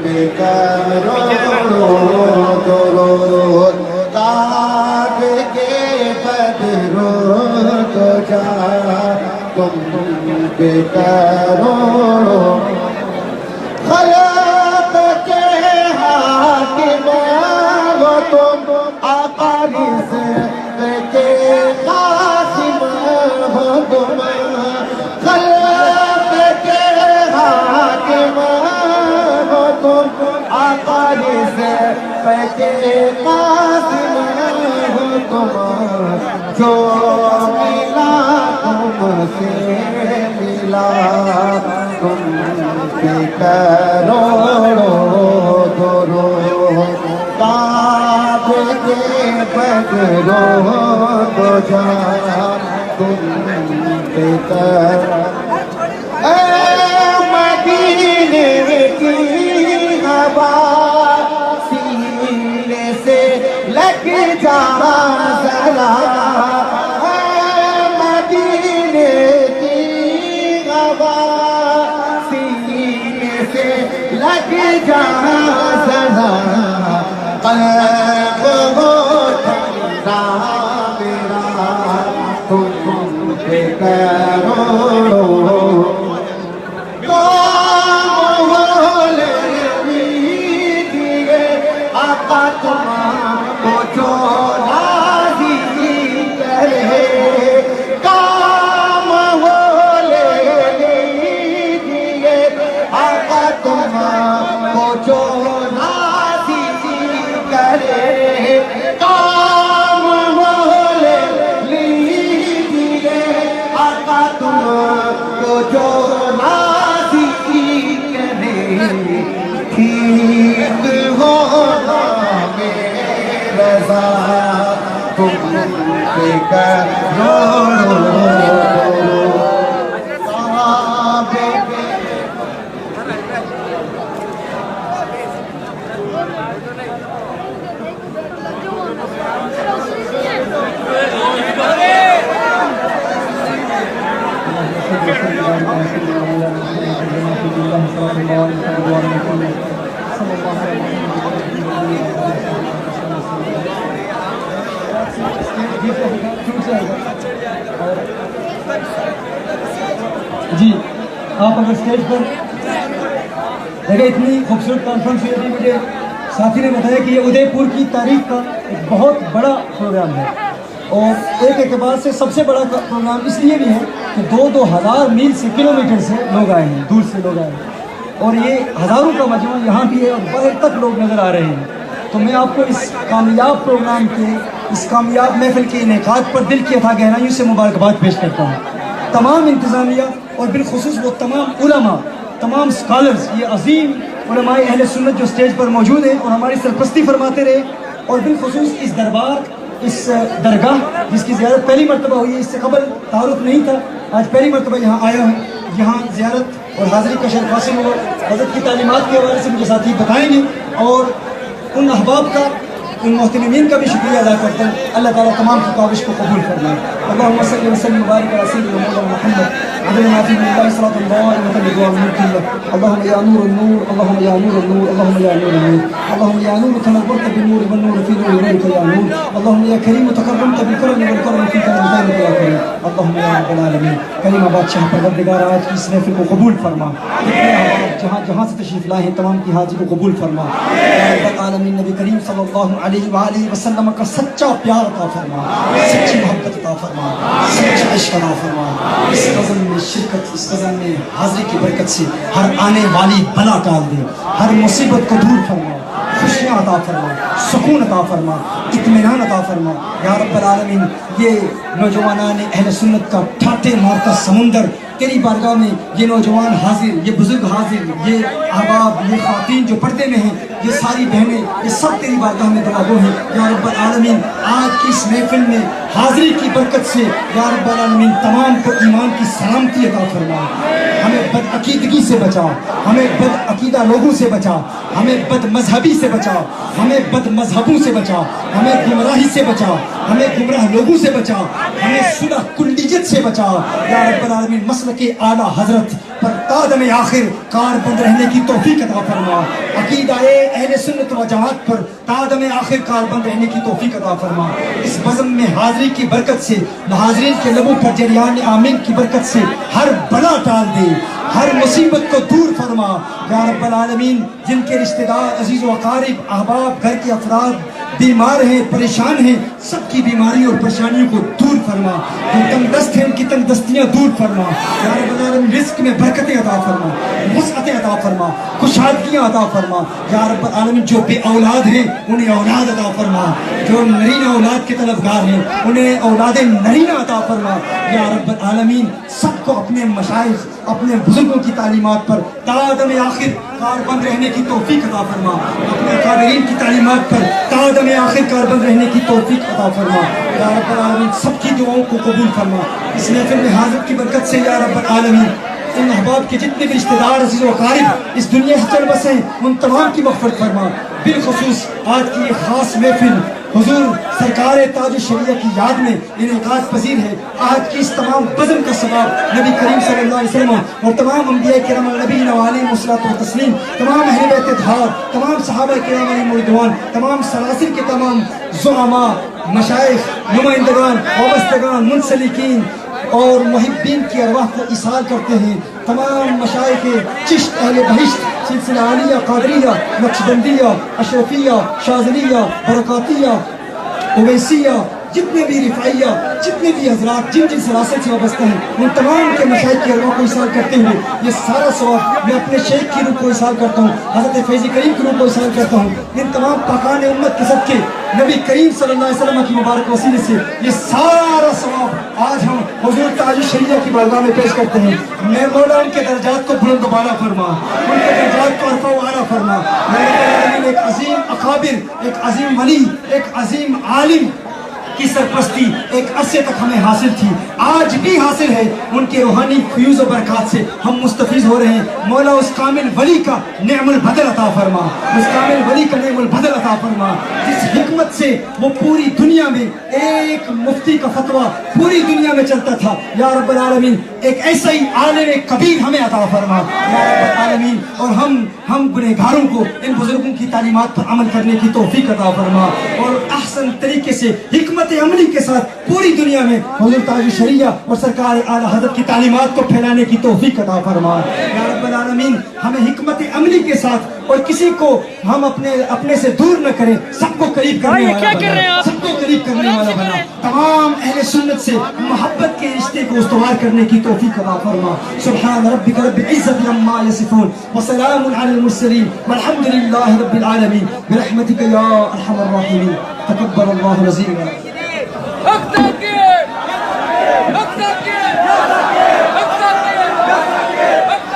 پہ کروڑو درود تاج کے بدرو تو جا تم پہ کروڑو خلق کے حاکم ہو تم آقا رزق کے قاسم ہو تم خلق کے حاکم ہو تم آقا رزق کے قاسم ہو تم جو ملا تم سے ملا تم پہ کروڑو درود تاج کے بدرو تو جا تم پہ مدینے کی ہوا سینے سے لگ جا ذرا مدینے کی ہوا سینے سے لگ جا ذرا قلب ہو ٹھنڈا میرا تم پہ کروڑو آقا تم کو جو راضی کرے کام ہو لے لیجیے آقا تم کو جو راضی کرے کام ہو لے لیجیے آقا تم کو جو راضی کرے ٹھیک ہونا رضا تم پہ کروڑو جی آپ اگر اسٹیج پر دیکھیں اتنی خوبصورت کانفرنس ہوئی، مجھے ساتھی نے بتایا کہ یہ ادے پور کی تاریخ کا ایک بہت بڑا پروگرام ہے، اور ایک اعتبار سے سب سے بڑا پروگرام اس لیے بھی ہے کہ 2,000 میل سے کلومیٹر سے لوگ آئے ہیں، دور سے لوگ آئے ہیں، اور یہ ہزاروں کا مجموعہ یہاں بھی ہے اور باہر تک لوگ نظر آ رہے ہیں۔ تو میں آپ کو اس کامیاب پروگرام کے، اس کامیاب محفل کے انعقاد پر دل کی اتھا گہرائیوں سے مبارکباد پیش کرتا ہوں۔ تمام انتظامیہ اور بالخصوص وہ تمام علماء، تمام اسکالرز، یہ عظیم علماء اہل سنت جو اسٹیج پر موجود ہیں اور ہماری سرپرستی فرماتے رہے، اور بالخصوص اس دربار، اس درگاہ جس کی زیارت پہلی مرتبہ ہوئی ہے، اس سے قبل تعارف نہیں تھا، آج پہلی مرتبہ یہاں آیا ہوں، یہاں زیارت اور حاضری کا شرف حاصل ہوا. حضرت کی تعلیمات کے حوالے سے مجھے ساتھی بتائیں گے اور ان احباب کا ان محترمین کا بھی شکریہ ادا کرتا ہوں. اللہ تعالیٰ تمام کی کاوش کو قبول فرمائے. اللهم صل وسلم وبارك على سيدنا مولانا محمد عدد ما فيه من الله صلاة دائمة بدوام ملك الله. اللهم يا نور النور، اللهم يا نور النور، اللهم يا نور النور، اللهم يا نور تنورت بالنور والنور في نور نورك يا نور. اللهم يا كريم تكرمت بالكرم والكرم في كرم ذلك يا كريم. اللهم يا رب العالمين کریم بادشاہ پروردگار آج کی اس محفل کو قبول فرما. جہاں جہاں سے تشریف لائے ہیں تمام کی حاضری کو قبول فرما. یا رب العالمین نبی کریم صلی اللہ علیہ وآلہ وسلم کا سچا پیار عطا فرما، سچی محبت عطا فرما، سچا عشق عطا فرما. اس بزم میں شرکت، اس بزم میں حاضری کی برکت سے ہر آنے والی بلا ٹال دے، ہر مصیبت کو دور فرما، خوشیاں عطا فرما، سکون عطا فرما، اطمینان عطا فرما. یا رب العالمین یہ نوجوانان اہل سنت کا ٹھاٹے مارتا سمندر تیری بارگاہ میں، یہ نوجوان حاضر، یہ بزرگ حاضر، یہ احباب، یہ خواتین جو پردے میں ہیں، یہ ساری بہنیں، یہ سب تیری بارگاہ میں دعا گو ہیں. یا رب العالمین آج کی اس محفل میں حاضری کی برکت سے یا رب العالمین تمام کو ایمان کی سلامتی عطا فرما. ہمیں بد عقیدگی سے بچا، ہمیں بد عقیدہ لوگوں سے بچا، ہمیں بد مذہبی سے بچا، ہمیں بد مذہبوں سے بچا، ہمیں گمراہی سے بچا، ہمیں گمراہ لوگوں سے بچا، ہمیں صلح کلیت سے بچا. یا رب العالمین مسلک اعلیٰ حضرت پر قادم آخر کار بند رہنے کی توفیق عطا فرما. عقیدہ اہل سنت و جماعت پر قادم آخر کار بند رہنے کی توفیق عطا فرما. اس بزم میں حاضری کی برکت سے حاضرین کے لبوں پر جریان آمین کی برکت سے ہر بلا ٹال دے، ہر مصیبت کو دور فرما. یا رب العالمین جن کے رشتہ دار عزیز و اقارب احباب گھر کے افراد بیمار ہیں، پریشان ہیں، سب کی بیماری اور پریشانیوں کو دور فرما. جو تنگ دست ہیں ان کی تنگ دستیاں دور فرما. یا رب العالمین رزق میں برکتیں عطا فرما، وسعتیں عطا فرما، خوشحالیاں عطا فرما. یا رب العالمین جو بے اولاد ہیں انہیں اولاد عطا فرما، جو نرینہ اولاد کے طلبگار ہیں انہیں اولاد نرینہ عطا فرما. یا رب العالمین سب کو اپنے مشائخ، اپنے بزرگوں کی تعلیمات پر تادم آخر کاربند رہنے کی توفیق عطا فرما. اپنے اکابرین کی تعلیمات پر تادم آخر کاربند رہنے کی توفیق عطا فرما. یا رب العالمین سب کی دعاؤں کو قبول فرما. اس محفل میں حاضر کی برکت سے یا رب العالمین ان احباب کے جتنے بھی رشتہ دار عزیز و اقارب اس دنیا سے چل بسے ان تمام کی مغفرت فرما. بالخصوص آج کی یہ خاص محفل حضور سرکار تاج الشریعہ کی یاد میں انعقاد پذیر ہے. آج کی اس تمام بزم کا ثواب نبی کریم صلی اللہ علیہ وسلم اور تمام انبیاء کرام نبیین علیہم الصلوۃ والتسلیم، تمام اہل بیت اطہار، تمام صحابہ کرام علیہم رضوان، تمام سلاسل کے تمام زعماء، مشائخ، نمائندگان، وابستگان، منسلکین اور محبین کی ارواح کو اصال کرتے ہیں. تمام مشائخ چشت اہل بہشت، سلسلہ عالیہ، قادریہ، نقشبندیہ، اشرفیہ، شاذلیہ، برکاتیہ، اویسیہ، جتنے بھی رفعیہ، جتنے بھی حضرات جن جن سلاسل سے وابستہ ہیں ان تمام کے مشائخ کی ارواح کو اصال کرتے ہوئے یہ سارا ثواب میں اپنے شیخ کی روح کو اصال کرتا ہوں، حضرت فیض کریم کی روح کو اصال کرتا ہوں. ان تمام پاکان امت کے صدقے نبی کریم صلی اللہ علیہ وسلم کی مبارک وسیلے سے یہ سارا ثواب آج ہم حضور تاج الشریعہ کی بارگاہ میں پیش کرتے ہیں. میں مولا ان کے درجات کو بلند و بالا فرما، ان کے درجات کو عرفہ و اعلیٰ فرما. میں ایک عظیم اکابر، ایک عظیم ولی، ایک عظیم عالم کی سرپرستی ایک عرصے تک ہمیں حاصل تھی، آج بھی حاصل ہے. ان کے روحانی فیوز و برکات سے ہم مستفیض ہو رہے ہیں. مولا اس کامل ولی کا نعم البدل عطا فرما، اس کامل ولی کا نعم البدل عطا فرما جس حکمت سے وہ پوری دنیا میں ایک مفتی کا فتویٰ پوری دنیا میں چلتا تھا. یا رب العالمین ایک ایسا ہی عالم کبیر ہمیں عطا فرما یا رب العالمین. اور ہم گنہگاروں کو ان بزرگوں کی تعلیمات پر عمل کرنے کی توفیق عطا فرما اور احسن طریقے سے حکمت عملی کے ساتھ پوری دنیا میں حضور تاج الشریعہ اور سرکار اعلیٰ حضرت کی تعلیمات کو پھیلانے کی توفیق عطا فرما. یا رب العالمین ہمیں حکمت عملی کے ساتھ اور کسی کو ہم اپنے سے دور نہ کریں، سب کو قریب کرنے والا بنا، سب کو قریب کرنے والا بنا. تمام اہل سنت سے محبت کے رشتے کو استوار کرنے کی توفیق عطا فرما. سبحان ربک رب العزت عما یصفون وسلام علی المرسلین والحمد للہ رب العالمین برحمتک یا ارحم الراحمین. تقبل اللہ العظیم.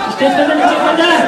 اسٹیج پر نیچے